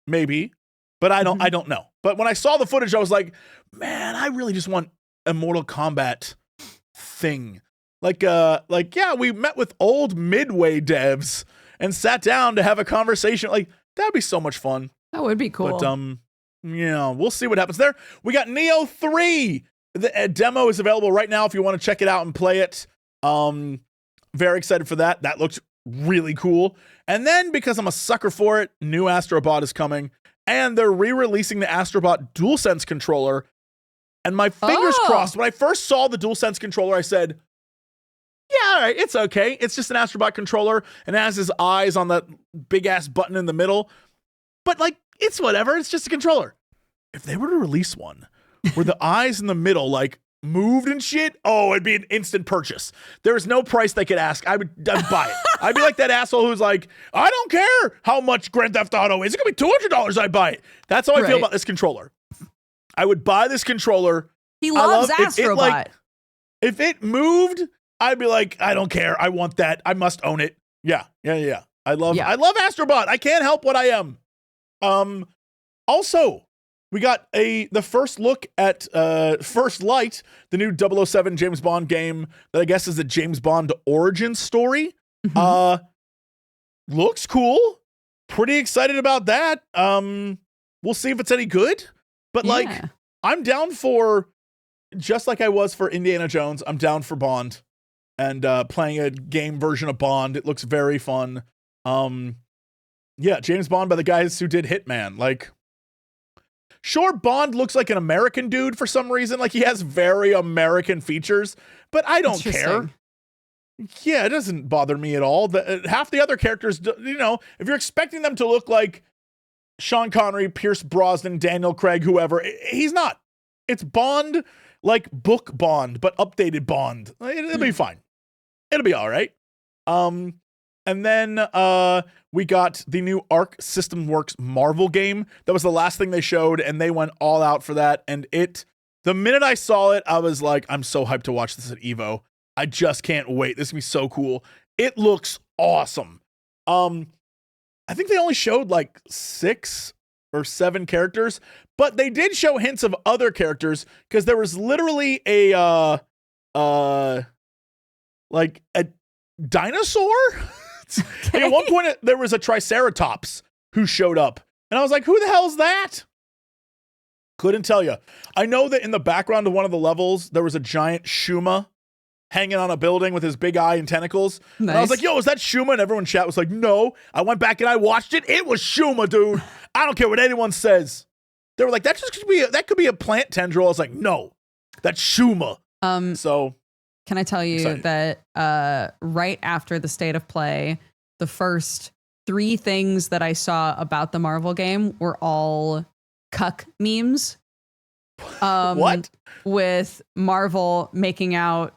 maybe, but I don't know. But when I saw the footage, I was like, man, I really just want a Mortal Kombat thing. Like, yeah, we met with old Midway devs and sat down to have a conversation. Like, that'd be so much fun. That would be cool. But, yeah, we'll see what happens there. We got Neo 3. The demo is available right now if you want to check it out and play it. Very excited for that. That looks really cool. And then, because I'm a sucker for it, new Astrobot is coming. And they're re-releasing the Astrobot DualSense controller. And my fingers crossed. When I first saw the DualSense controller, I said, yeah, all right, it's okay. It's just an Astrobot controller and it has his eyes on that big ass button in the middle. But like, it's whatever. It's just a controller. If they were to release one where the eyes in the middle like moved and shit, oh, it'd be an instant purchase. There's no price they could ask. I'd buy it. I'd be like that asshole who's like, I don't care how much Grand Theft Auto is. It's going to be $200. I'd buy it. That's how I feel about this controller. I would buy this controller. He loves Astrobot. If it moved, I'd be like, I don't care. I want that. I must own it. Yeah. I love Astrobot. I can't help what I am. Also, we got the first look at First Light, the new 007 James Bond game that I guess is a James Bond origin story. Looks cool. Pretty excited about that. We'll see if it's any good. But like, I'm down for, just like I was for Indiana Jones, I'm down for Bond and playing a game version of Bond. It looks very fun. James Bond by the guys who did Hitman. Like, sure, Bond looks like an American dude for some reason. Like, he has very American features, but I don't care. Yeah, it doesn't bother me at all. Half the other characters, you know, if you're expecting them to look like Sean Connery, Pierce Brosnan, Daniel Craig, whoever, he's not. It's Bond, like book Bond, but updated Bond. It'll be fine. It'll be all right. And then we got the new Arc System Works Marvel game. That was the last thing they showed, and they went all out for that. And the minute I saw it, I was like, I'm so hyped to watch this at EVO. I just can't wait. This is gonna be so cool. It looks awesome. I think they only showed like 6 or 7 characters, but they did show hints of other characters because there was literally a dinosaur. Like at one point, there was a Triceratops who showed up, and I was like, "Who the hell's that?" Couldn't tell you. I know that in the background of one of the levels, there was a giant Shuma hanging on a building with his big eye and tentacles. Nice. And I was like, yo, is that Shuma? And everyone in chat was like, no. I went back and I watched it. It was Shuma, dude. I don't care what anyone says. They were like, that could be a plant tendril. I was like, no, that's Shuma. So can I tell you that right after the state of play, the first 3 things that I saw about the Marvel game were all cuck memes. What? With Marvel making out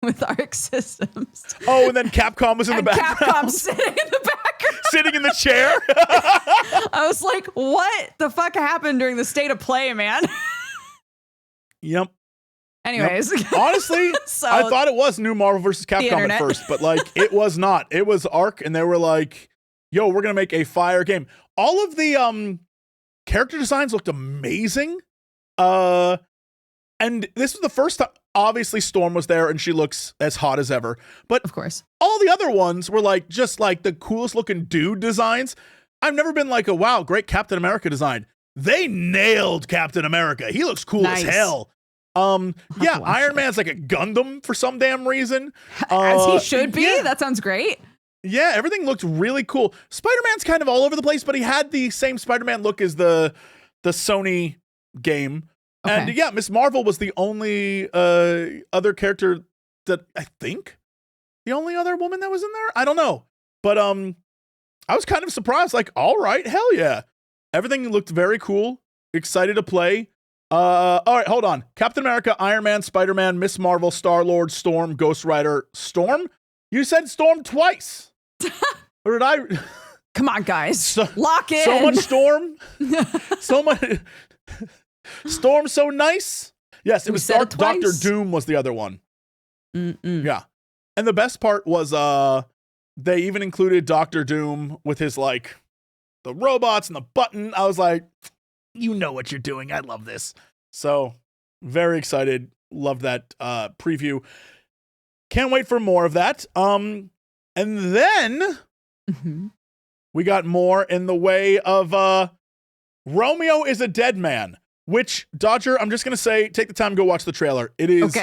with Arc Systems. Oh, and then Capcom was in the background. Capcom sitting in the background. Sitting in the chair. I was like, what the fuck happened during the state of play, man? Yep. Anyways. Yep. Honestly, I thought it was new Marvel vs. Capcom at first, but like it was not. It was Arc, and they were like, yo, we're going to make a fire game. All of the character designs looked amazing. And this was the first time, obviously Storm was there and she looks as hot as ever, but of course all the other ones were like, just like the coolest looking dude designs. I've never been like, wow, great Captain America design. They nailed Captain America. He looks cool as hell. Iron Man's like a Gundam for some damn reason. As he should be. Yeah. That sounds great. Yeah, everything looked really cool. Spider-Man's kind of all over the place, but he had the same Spider-Man look as the Sony game. Okay. And yeah, Miss Marvel was the only other character that I think the only other woman that was in there. I don't know. But I was kind of surprised, like, all right, hell yeah. Everything looked very cool. Excited to play. All right, hold on. Captain America, Iron Man, Spider-Man, Miss Marvel, Star-Lord, Storm, Ghost Rider, Storm? You said Storm twice. Or did I? Come on, guys. Lock in. So much Storm. So much. Storm so nice. Yes, it was Dr. Doom was the other one. Yeah. And the best part was they even included Dr. Doom with his like the robots and the button. I was like, you know what you're doing. I love this. So very excited. Love that preview. Can't wait for more of that. And then we got more in the way of Romeo is a Dead Man. Which, Dodger, I'm just going to say, take the time to go watch the trailer. It is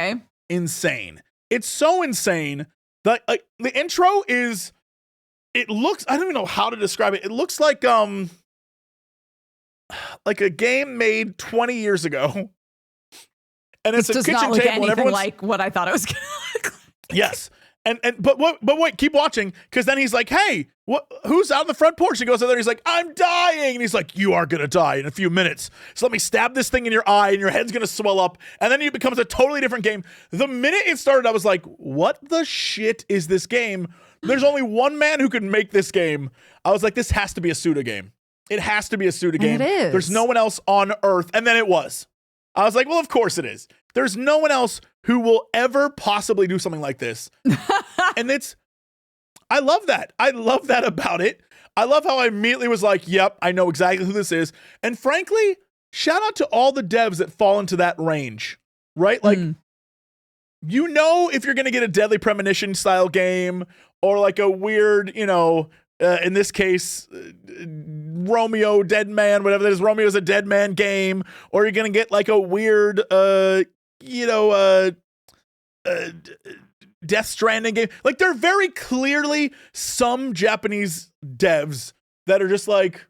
insane. It's so insane that the intro is, it looks, I don't even know how to describe it. It looks like a game made 20 years ago. And it's a kitchen table. And everyone's like what I thought it was going to look like. Yes. But wait, keep watching, because then he's like, hey, who's out on the front porch? He goes out there and he's like, I'm dying. And he's like, you are gonna die in a few minutes. So let me stab this thing in your eye and your head's gonna swell up. And then it becomes a totally different game. The minute it started, I was like, what the shit is this game? There's only one man who could make this game. I was like, this has to be a Suda game. It has to be a Suda game. It is. There's no one else on earth. And then it was. I was like, well, of course it is. There's no one else who will ever possibly do something like this. And I love that. I love that about it. I love how I immediately was like, yep, I know exactly who this is. And frankly, shout out to all the devs that fall into that range, right? Like, you know, if you're going to get a Deadly Premonition style game or like a weird, in this case, Romeo Dead Man, whatever that is, Romeo's a Dead Man game, or you're going to get like a weird, Death Stranding game. Like, there are very clearly some Japanese devs that are just like,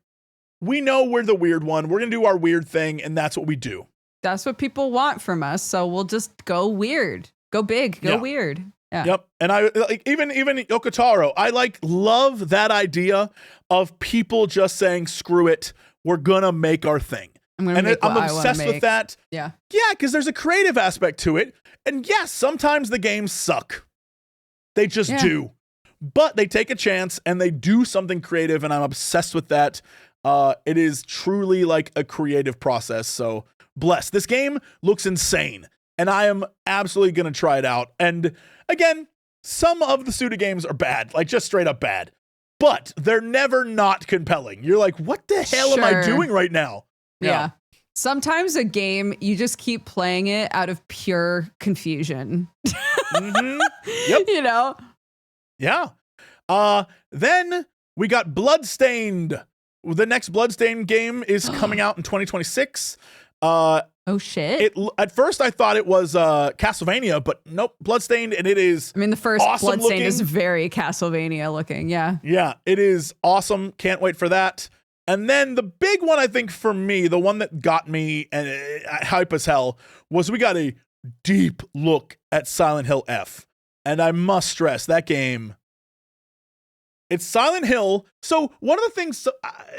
we know we're the weird one. We're going to do our weird thing, and that's what we do. That's what people want from us, so we'll just go weird. Go big, go weird. Yeah. Yep. And I like even Yokotaro, I love that idea of people just saying, screw it, we're gonna make our thing. I'm obsessed with that. Yeah. Yeah, because there's a creative aspect to it. And yes, sometimes the games suck. They just do. But they take a chance and they do something creative, and I'm obsessed with that. It is truly like a creative process. So bless. This game looks insane, and I am absolutely gonna try it out. And again, some of the Suda games are bad, like just straight up bad, but they're never not compelling. You're like, what the hell am I doing right now? Yeah. Sometimes a game, you just keep playing it out of pure confusion. Yep. Yeah. Then we got Bloodstained. The next Bloodstained game is coming out in 2026. Oh shit. At first I thought it was Castlevania, but nope, Bloodstained, and it is the first awesome Bloodstained looking. is very Castlevania looking, yeah. Yeah, it is awesome. Can't wait for that. And then the big one, I think, for me, the one that got me and hype as hell, was we got a deep look at Silent Hill F. And I must stress, that game, it's Silent Hill. So one of the things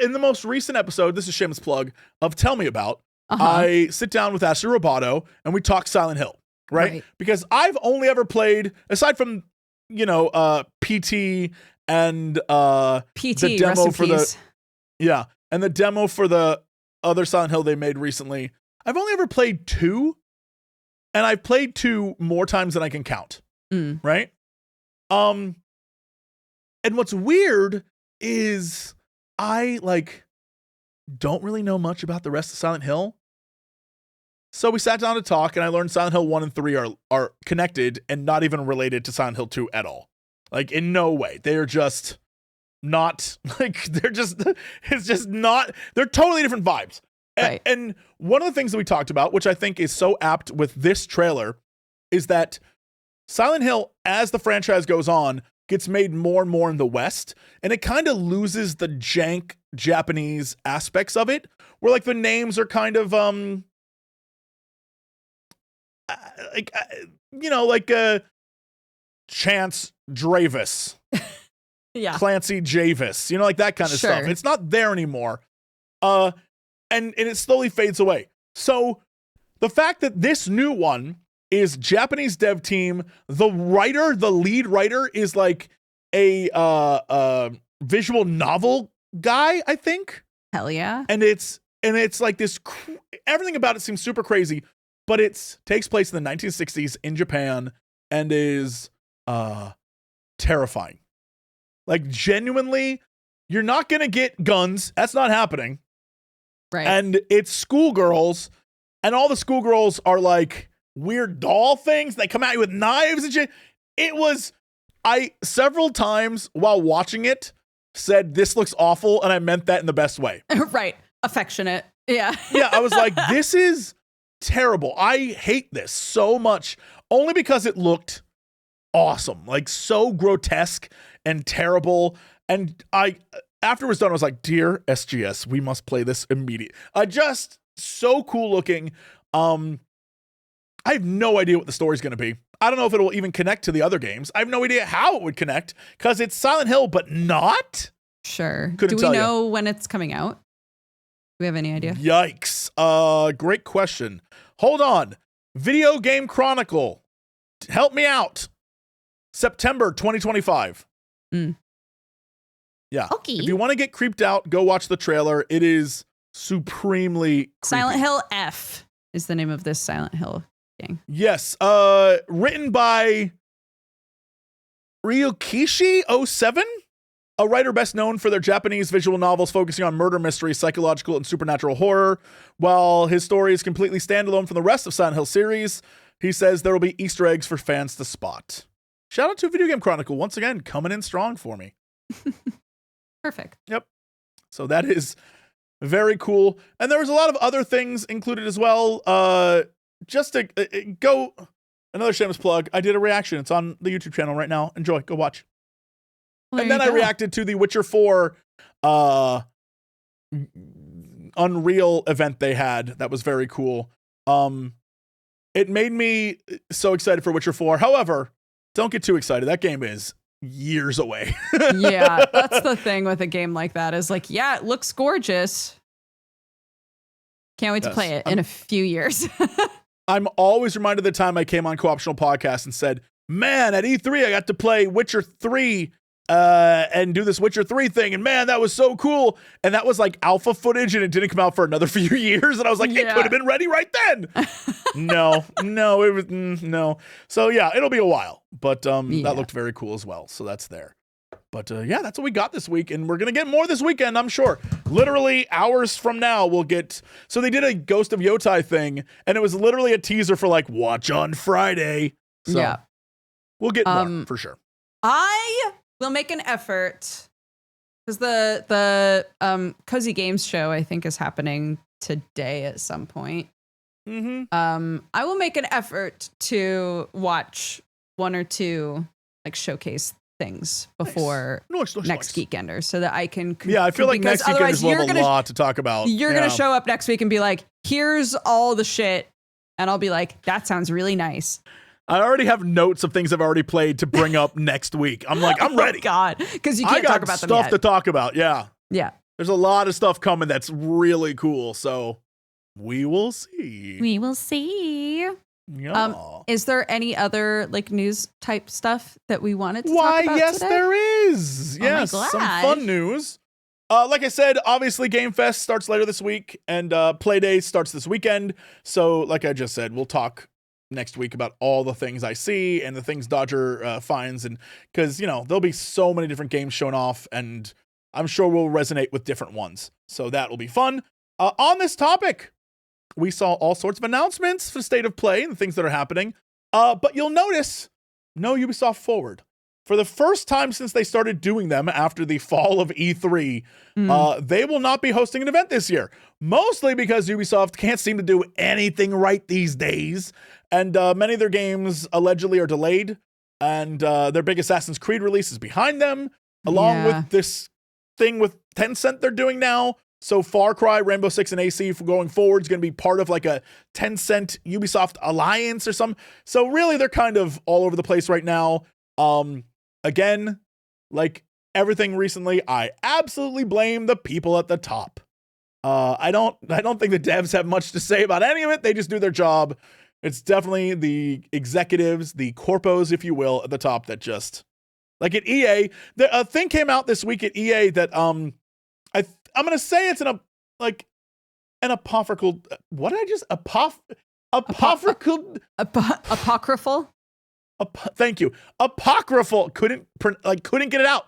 in the most recent episode, this is a shameless plug, of Tell Me About, I sit down with Ashley Roboto and we talk Silent Hill, right? Because I've only ever played, aside from, PT and the demo for the and the demo for the other Silent Hill they made recently, I've only ever played 2, and I've played 2 more times than I can count, right? And what's weird is I don't really know much about the rest of Silent Hill. So we sat down to talk, and I learned Silent Hill 1 and 3 are connected and not even related to Silent Hill 2 at all. Like, in no way. They are just not, it's just not, they're totally different vibes. Right. And one of the things that we talked about, which I think is so apt with this trailer, is that Silent Hill, as the franchise goes on, gets made more and more in the West, and it kind of loses the jank Japanese aspects of it, where the names are kind of Chance Dravis, Clancy Javis, that kind of stuff. It's not there anymore, and it slowly fades away. So the fact that this new one is Japanese dev team, the lead writer is like a visual novel guy, I think. Hell yeah. And it's like this, everything about it seems super crazy, but it takes place in the 1960s in Japan and is terrifying. Like, genuinely, you're not going to get guns. That's not happening. Right. And it's schoolgirls, and all the schoolgirls are like weird doll things. They come at you with knives and shit. I several times while watching it said, this looks awful, and I meant that in the best way. Right. Affectionate. Yeah. Yeah, I was like, this is terrible. I hate this so much, only because it looked awesome, like so grotesque and terrible. And after it was done, I was like, dear SGS, we must play this immediately. Just so cool looking. I have no idea what the story's going to be. I don't know if it'll even connect to the other games. I have no idea how it would connect because it's Silent Hill, but not. Sure. Couldn't Do we tell know when it's coming out? Do we have any idea? Yikes. Great question. Hold on. Video Game Chronicle. Help me out. September 2025. Yeah. Okay. If you want to get creeped out, go watch the trailer. It is supremely creepy. Silent Hill F is the name of this Silent Hill game. Yes. Written by Ryokishi07, a writer best known for their Japanese visual novels focusing on murder mystery, psychological, and supernatural horror. While his story is completely standalone from the rest of Silent Hill series, he says there will be Easter eggs for fans to spot. Shout out to Video Game Chronicle once again, coming in strong for me. Perfect. Yep. So that is very cool. And there was a lot of other things included as well. Just to go, another shameless plug. I did a reaction. It's on the YouTube channel right now. Enjoy. Go watch. Well, and then I reacted to the Witcher 4 Unreal event they had. That was very cool. It made me so excited for Witcher 4. However, don't get too excited. That game is years away. Yeah, that's the thing with a game like that is like, yeah, it looks gorgeous. Can't wait to play it in a few years. I'm always reminded of the time I came on Co-optional Podcast and said, man, at E3, I got to play Witcher 3 and do this Witcher 3 thing. And man, that was so cool. And that was like alpha footage and it didn't come out for another few years. And I was like, it could have been ready right then. No, it was, no. So yeah, it'll be a while, but that looked very cool as well. So that's there. But yeah, that's what we got this week. And we're going to get more this weekend, I'm sure. Literally hours from now, we'll get... So they did a Ghost of Yotai thing, and it was literally a teaser for like, watch on Friday. So yeah. We'll get more, for sure. I will make an effort, because the Cozy Games show, I think, is happening today at some point. I will make an effort to watch one or two like showcase things before next Geekenders so that I can I feel like next Geekenders will have a lot to talk about. You're gonna show up next week and be like, here's all the shit, and I'll be like, that sounds really nice. I already have notes of things I've already played to bring up next week. I'm like, I'm ready. Oh God, because you can't talk about them yet. Stuff to talk about. Yeah. There's a lot of stuff coming that's really cool. So we will see. Yeah. Is there any other like news type stuff that we wanted to talk about yes, today? there is. Yes, some fun news. Like I said, obviously Game Fest starts later this week and Playday starts this weekend. So like I just said, we'll talk next week about all the things I see and the things Dodger finds. And because, there'll be so many different games shown off and I'm sure we'll resonate with different ones. So that will be fun. On this topic, we saw all sorts of announcements for the state of play and the things that are happening. But you'll notice no Ubisoft Forward. For the first time since they started doing them after the fall of E3, they will not be hosting an event this year. Mostly because Ubisoft can't seem to do anything right these days. And many of their games allegedly are delayed. And their big Assassin's Creed release is behind them, along with this thing with Tencent they're doing now. So Far Cry, Rainbow Six, and AC for going forward is going to be part of like a Tencent Ubisoft alliance or something. So really, they're kind of all over the place right now. Again, like everything recently, I absolutely blame the people at the top. I don't think the devs have much to say about any of it. They just do their job. It's definitely the executives, the corpos, if you will, at the top that just like at EA. A thing came out this week at EA that I'm going to say it's an apocryphal. What did I just apocryphal? Apocryphal. Thank you. Apocryphal. Couldn't get it out.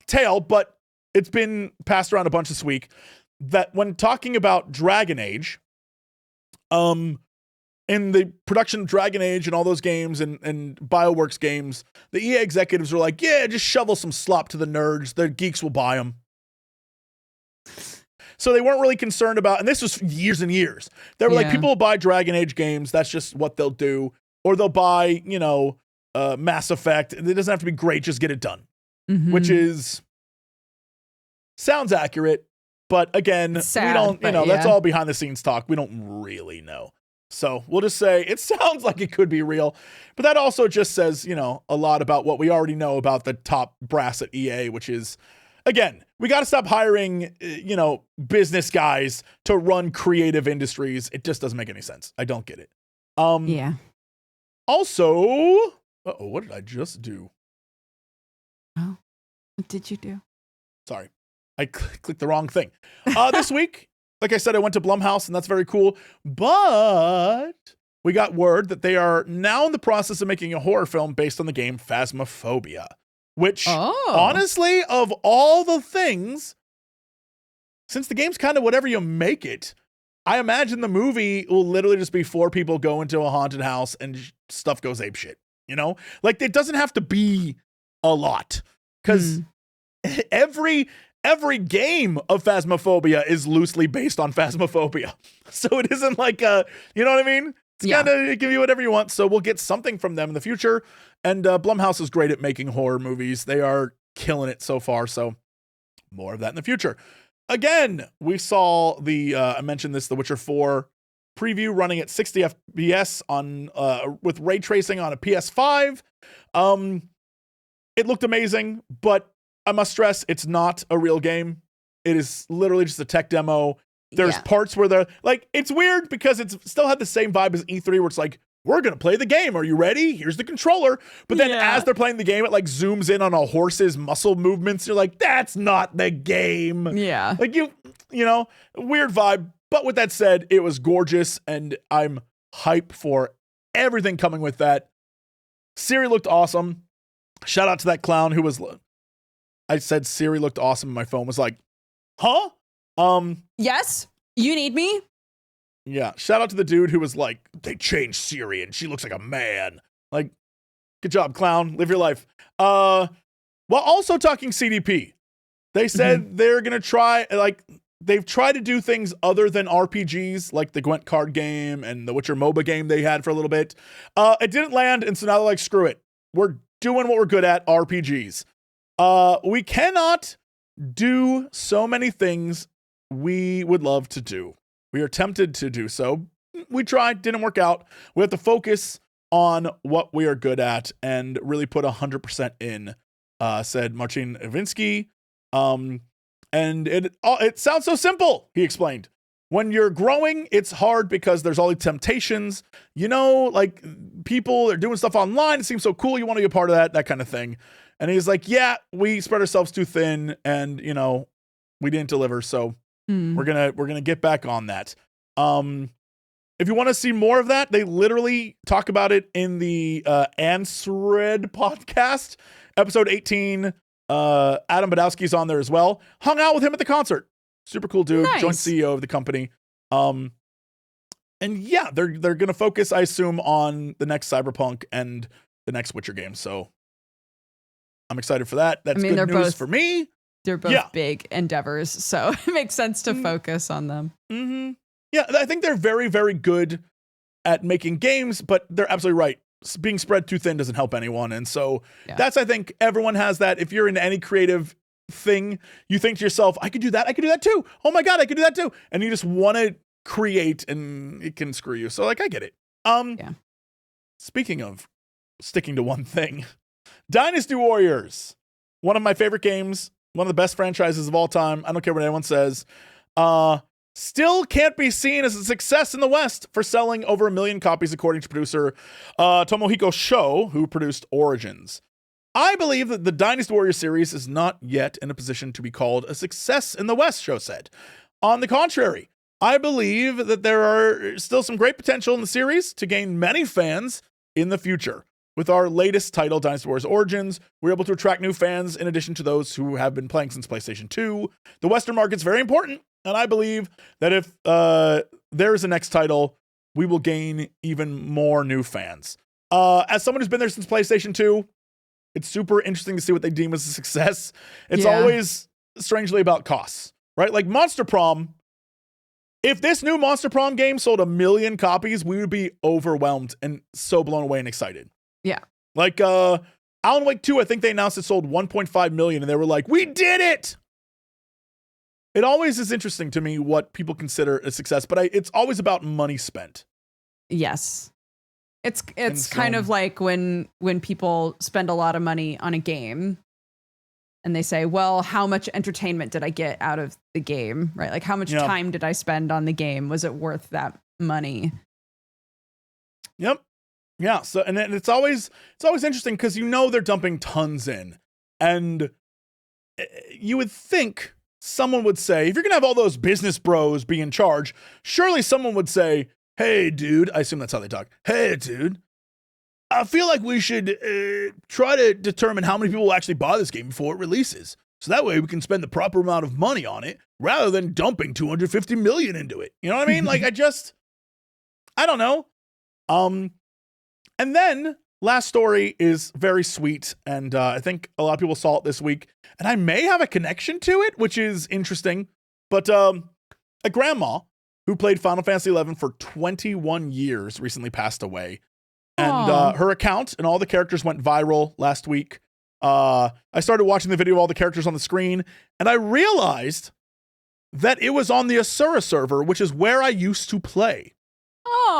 Tale, but it's been passed around a bunch this week that when talking about Dragon Age, in the production of Dragon Age and all those games and BioWorks games, the EA executives were like, yeah, just shovel some slop to the nerds. The geeks will buy them. So they weren't really concerned about, and this was years and years. They were like, people will buy Dragon Age games. That's just what they'll do. Or they'll buy, Mass Effect. It doesn't have to be great. Just get it done. Which sounds accurate. But again, sad, we don't, that's all behind the scenes talk. We don't really know. So we'll just say it sounds like it could be real, but that also just says, a lot about what we already know about the top brass at EA, which is, again, we got to stop hiring, business guys to run creative industries. It just doesn't make any sense. I don't get it. Yeah. Also, what did I just do? Oh, what did you do? Sorry, I clicked the wrong thing. This week, like I said, I went to Blumhouse, and that's very cool. But we got word that they are now in the process of making a horror film based on the game Phasmophobia, which, honestly, of all the things, since the game's kind of whatever you make it, I imagine the movie will literally just be 4 people go into a haunted house and stuff goes apeshit, Like, it doesn't have to be a lot, because every game of Phasmophobia is loosely based on Phasmophobia. So it isn't like you know what I mean? It's kind of give you whatever you want. So we'll get something from them in the future. And Blumhouse is great at making horror movies. They are killing it so far. So more of that in the future. Again, we saw I mentioned this, The Witcher 4 preview running at 60 FPS on with ray tracing on a PS5. It looked amazing, but I must stress, it's not a real game. It is literally just a tech demo. There's parts where they're like, it's weird because it's still had the same vibe as E3 where it's like, we're going to play the game. Are you ready? Here's the controller. But then as they're playing the game, it like zooms in on a horse's muscle movements. You're like, that's not the game. Yeah. Like weird vibe. But with that said, it was gorgeous and I'm hyped for everything coming with that. Siri looked awesome. Shout out to that clown who was, I said Siri looked awesome and my phone was like, huh? Yes, you need me. Yeah, shout out to the dude who was like, they changed Siri and she looks like a man. Like, good job, clown. Live your life. While also talking CDP, they said they're going to try, they've tried to do things other than RPGs, like the Gwent card game and the Witcher MOBA game they had for a little bit. It didn't land, and so now they're like, screw it. We're doing what we're good at, RPGs. We cannot do so many things we would love to do. We are tempted to do so. We tried, didn't work out. We have to focus on what we are good at and really put 100% in, said Marcin Iwinski. And it sounds so simple, he explained. When you're growing, it's hard because there's all these temptations. Like people are doing stuff online. It seems so cool. You want to be a part of that kind of thing. And he's like, yeah, we spread ourselves too thin and, we didn't deliver. So we're going to get back on that. If you want to see more of that, they literally talk about it in the Ansred podcast, episode 18. Adam Badowski's on there as well. Hung out with him at the concert. Super cool dude. Nice. Joint CEO of the company. And yeah, they're going to focus, I assume, on the next Cyberpunk and the next Witcher game. So I'm excited for that. That's good news for me. They're both big endeavors, so it makes sense to focus on them. Mm-hmm. Yeah, I think they're very, very good at making games, but they're absolutely right. Being spread too thin doesn't help anyone. And so that's, I think everyone has that. If you're in any creative thing, you think to yourself, I could do that. I could do that too. Oh my God, I could do that too. And you just want to create and it can screw you. So like, I get it. Speaking of sticking to one thing, Dynasty Warriors, one of my favorite games, one of the best franchises of all time. I don't care what anyone says. Still can't be seen as a success in the West for selling over 1 million copies, according to producer Tomohiko Sho, who produced Origins. I believe that the Dynasty Warriors series is not yet in a position to be called a success in the West, Sho said. On the contrary, I believe that there are still some great potential in the series to gain many fans in the future. With our latest title, Dynasty Warriors Origins, we're able to attract new fans in addition to those who have been playing since PlayStation 2. The Western market's very important, and I believe that if there is a next title, we will gain even more new fans. As someone who's been there since PlayStation 2, it's super interesting to see what they deem as a success. It's always strangely about costs, right? Like Monster Prom. If this new Monster Prom game sold 1 million copies, we would be overwhelmed and so blown away and excited. Yeah. Like Alan Wake 2, I think they announced it sold 1.5 million and they were like, we did it. It always is interesting to me what people consider a success, but it's always about money spent. Yes. It's so- kind of like when people spend a lot of money on a game and they say, well, how much entertainment did I get out of the game? Right? Like how much time did I spend on the game? Was it worth that money? Yep. Yeah. So, and then it's always interesting because they're dumping tons in, and you would think someone would say, if you're gonna have all those business bros be in charge, surely someone would say, "Hey, dude," I assume that's how they talk. "Hey, dude, I feel like we should try to determine how many people will actually buy this game before it releases, so that way we can spend the proper amount of money on it rather than dumping $250 million into it." You know what I mean? Like I don't know. And then last story is very sweet, and I think a lot of people saw it this week, and I may have a connection to it, which is interesting. But a grandma who played Final Fantasy XI for 21 years recently passed away, and her account and all the characters went viral last week. I started watching the video of all the characters on the screen, and I realized that it was on the Asura server, which is where I used to play.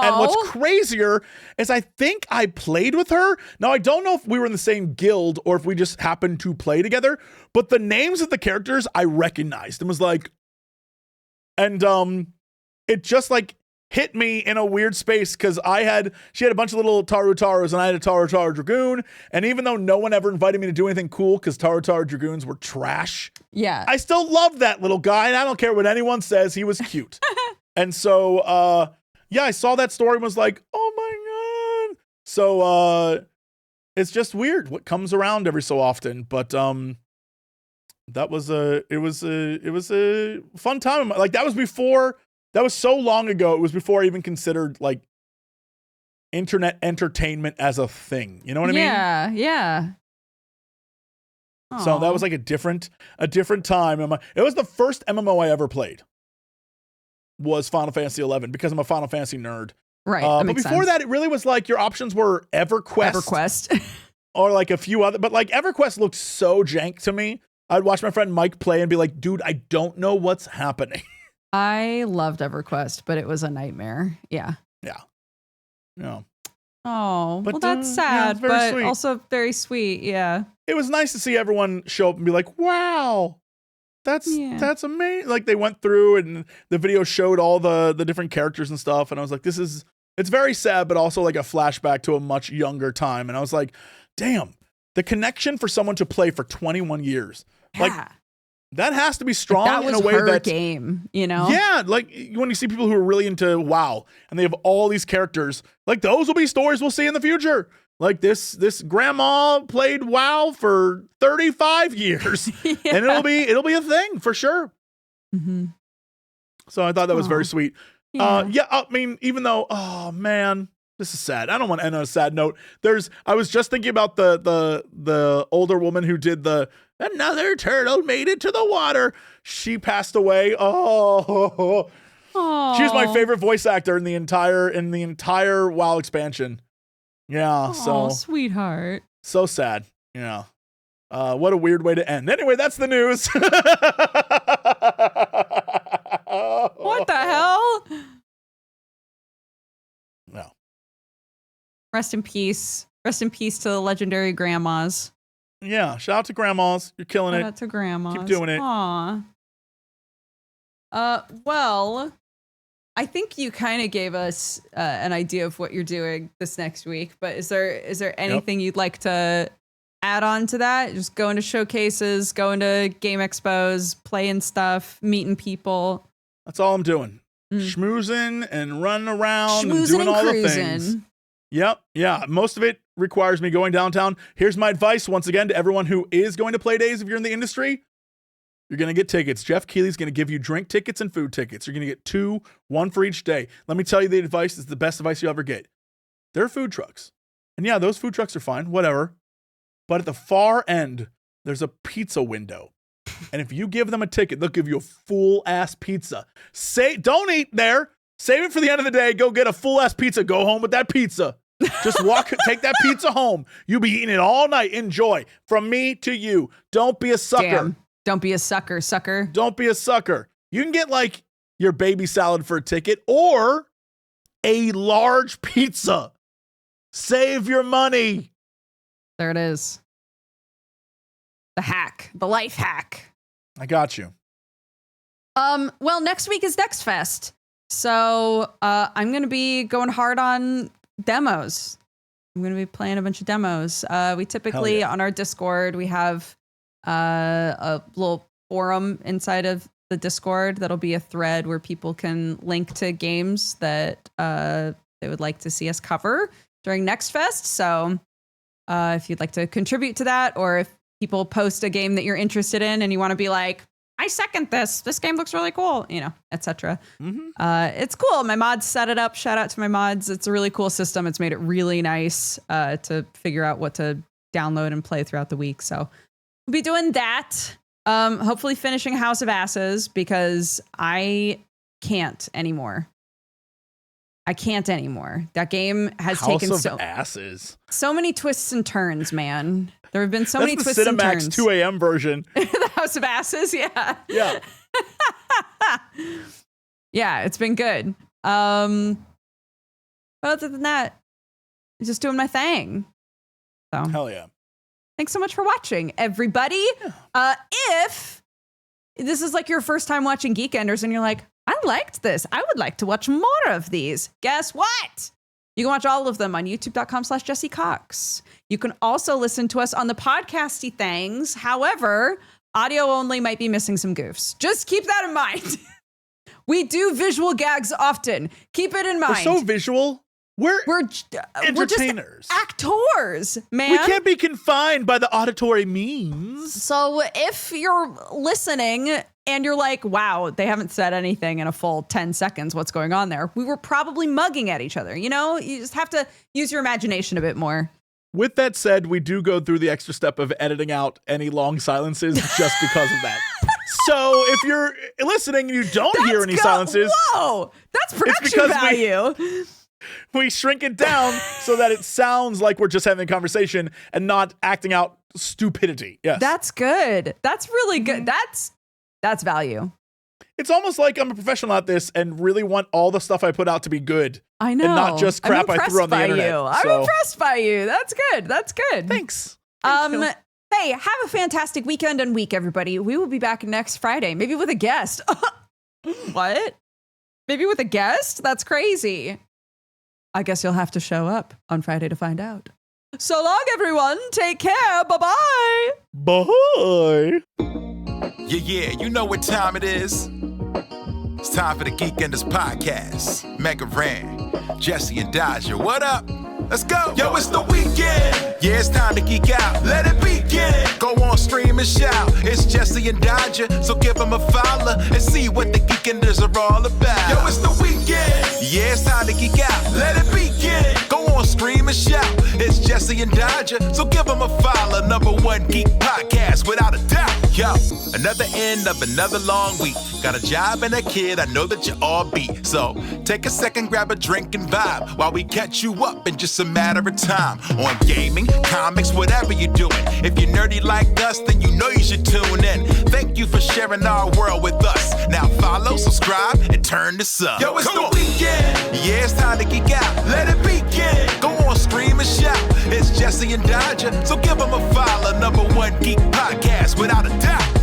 And what's crazier is I think I played with her. Now, I don't know if we were in the same guild or if we just happened to play together, but the names of the characters I recognized and was like, and it just like hit me in a weird space because she had a bunch of little Taros and I had a Taru Dragoon. And even though no one ever invited me to do anything cool because Taru Dragoons were trash, I still loved that little guy. And I don't care what anyone says, he was cute. And so, I saw that story and was like, oh my God. So it's just weird what comes around every so often. But that was it was a fun time. Like that was so long ago. It was before I even considered like internet entertainment as a thing. You know what I mean? Yeah. So that was like a different time. It was the first MMO I ever played. Was Final Fantasy XI because I'm a Final Fantasy nerd. Right. But before that, it really was like your options were EverQuest. Or like a few other, but like EverQuest looked so jank to me. I'd watch my friend Mike play and be like, dude, I don't know what's happening. I loved EverQuest, but it was a nightmare. Yeah. Oh, but, well, that's sad, but sweet. Also very sweet. Yeah. It was nice to see everyone show up and be like, wow. That's amazing. Like they went through and the video showed all the different characters and stuff. And I was like, it's very sad, but also like a flashback to a much younger time. And I was like, damn, the connection for someone to play for 21 years. Like that has to be strong that was in a way her game, you know? Yeah. Like when you see people who are really into WoW and they have all these characters, like those will be stories we'll see in the future. Like this grandma played WoW for 35 years and it'll be a thing for sure. Mm-hmm. So I thought that was very sweet. I mean, even though, oh man, this is sad. I don't want to end on a sad note. I was just thinking about the older woman who did another turtle made it to the water. She passed away. Oh, she was my favorite voice actor in the entire WoW expansion. Yeah, so sweetheart. So sad. Yeah. What a weird way to end. Anyway, that's the news. What the hell? No. Rest in peace. Rest in peace to the legendary grandmas. Yeah, shout out to grandmas. You're killing it. Shout out to grandmas. Keep doing it. Aw. Well, I think you kind of gave us an idea of what you're doing this next week, but is there anything you'd like to add on to that? Just going to showcases, going to game expos, playing stuff, meeting people. That's all I'm doing. Schmoozing and running around and doing all the things. Yep. Yeah. Most of it requires me going downtown. Here's my advice once again to everyone who is going to play days. If you're in the industry, you're going to get tickets. Jeff Keighley's going to give you drink tickets and food tickets. You're going to get 2, 1 for each day. Let me tell you, the advice is the best advice you'll ever get. There are food trucks. And yeah, those food trucks are fine, whatever. But at the far end, there's a pizza window. And if you give them a ticket, they'll give you a full ass pizza. Don't eat there. Save it for the end of the day. Go get a full ass pizza. Go home with that pizza. Just take that pizza home. You'll be eating it all night. Enjoy. From me to you. Don't be a sucker. Damn. Don't be a sucker. Don't be a sucker. You can get like your baby salad for a ticket, or a large pizza. Save your money. There it is. The hack, the life hack. I got you. Well, next week is Next Fest. So I'm going to be going hard on demos. I'm going to be playing a bunch of demos. We typically, on our Discord, we have a little forum inside of the Discord that'll be a thread where people can link to games that they would like to see us cover during Next Fest. So if you'd like to contribute to that, or if people post a game that you're interested in and you want to be like, I second this. This game looks really cool, etc. It's cool. My mods set it up. Shout out to my mods. It's a really cool system. It's made it really nice to figure out what to download and play throughout the week. So we'll be doing that. Hopefully finishing House of Asses because I can't anymore. That game has taken so many twists and turns, man. There have been so many twists and turns. That's the Cinemax 2 a.m. version. The House of Asses, yeah. Yeah. Yeah, it's been good. But other than that, I'm just doing my thing. So Hell yeah. Thanks so much for watching, everybody. If this is like your first time watching Geekenders and you're like, I liked this, I would like to watch more of these. Guess what? You can watch all of them on youtube.com/Jesse Cox. You can also listen to us on the podcasty things. However, audio only might be missing some goofs. Just keep that in mind. We do visual gags often. Keep it in mind. We're so visual. We're entertainers. We're just actors, man. We can't be confined by the auditory means. So if you're listening and you're like, wow, they haven't said anything in a full 10 seconds, what's going on there? We were probably mugging at each other. You just have to use your imagination a bit more. With that said, we do go through the extra step of editing out any long silences just because of that. So if you're listening and you don't hear any silences, whoa, that's production value. We shrink it down so that it sounds like we're just having a conversation and not acting out stupidity. Yes. That's good. That's really good. That's value. It's almost like I'm a professional at this and really want all the stuff I put out to be good. I know. And not just crap I threw on the internet. I'm impressed by you. That's good. Thanks. Hey, have a fantastic weekend and week, everybody. We will be back next Friday, maybe with a guest. What? Maybe with a guest? That's crazy. I guess you'll have to show up on Friday to find out. So long, everyone. Take care. Bye-bye. Bye. Yeah, you know what time it is. It's time for the Geekenders podcast. MegaRan, Jesse and Dodger, what up? Let's go. Yo, it's the weekend. Yeah, it's time to geek out. Let it begin. Go on, stream and shout. It's Jesse and Dodger, so give them a follow and see what the Geekenders are all about. Yo, it's the weekend. Yeah, it's time to geek out. Let it begin. Go on, stream and shout. It's Jesse and Dodger, so give them a follow. #1 geek podcast, without a doubt. Yo, another end of another long week. Got a job and a kid, I know that you all beat. So take a second, grab a drink and vibe while we catch you up in just a matter of time. On gaming, comics, whatever you're doing. If you're nerdy like us, then you know you should tune in. Thank you for sharing our world with us. Now follow, subscribe, and turn this up. Yo, it's the weekend. Yeah, it's time to geek out. Let it begin. Go on, stream and shout. It's Jesse and Dodger, so give them a follow. #1 geek podcast, without a doubt.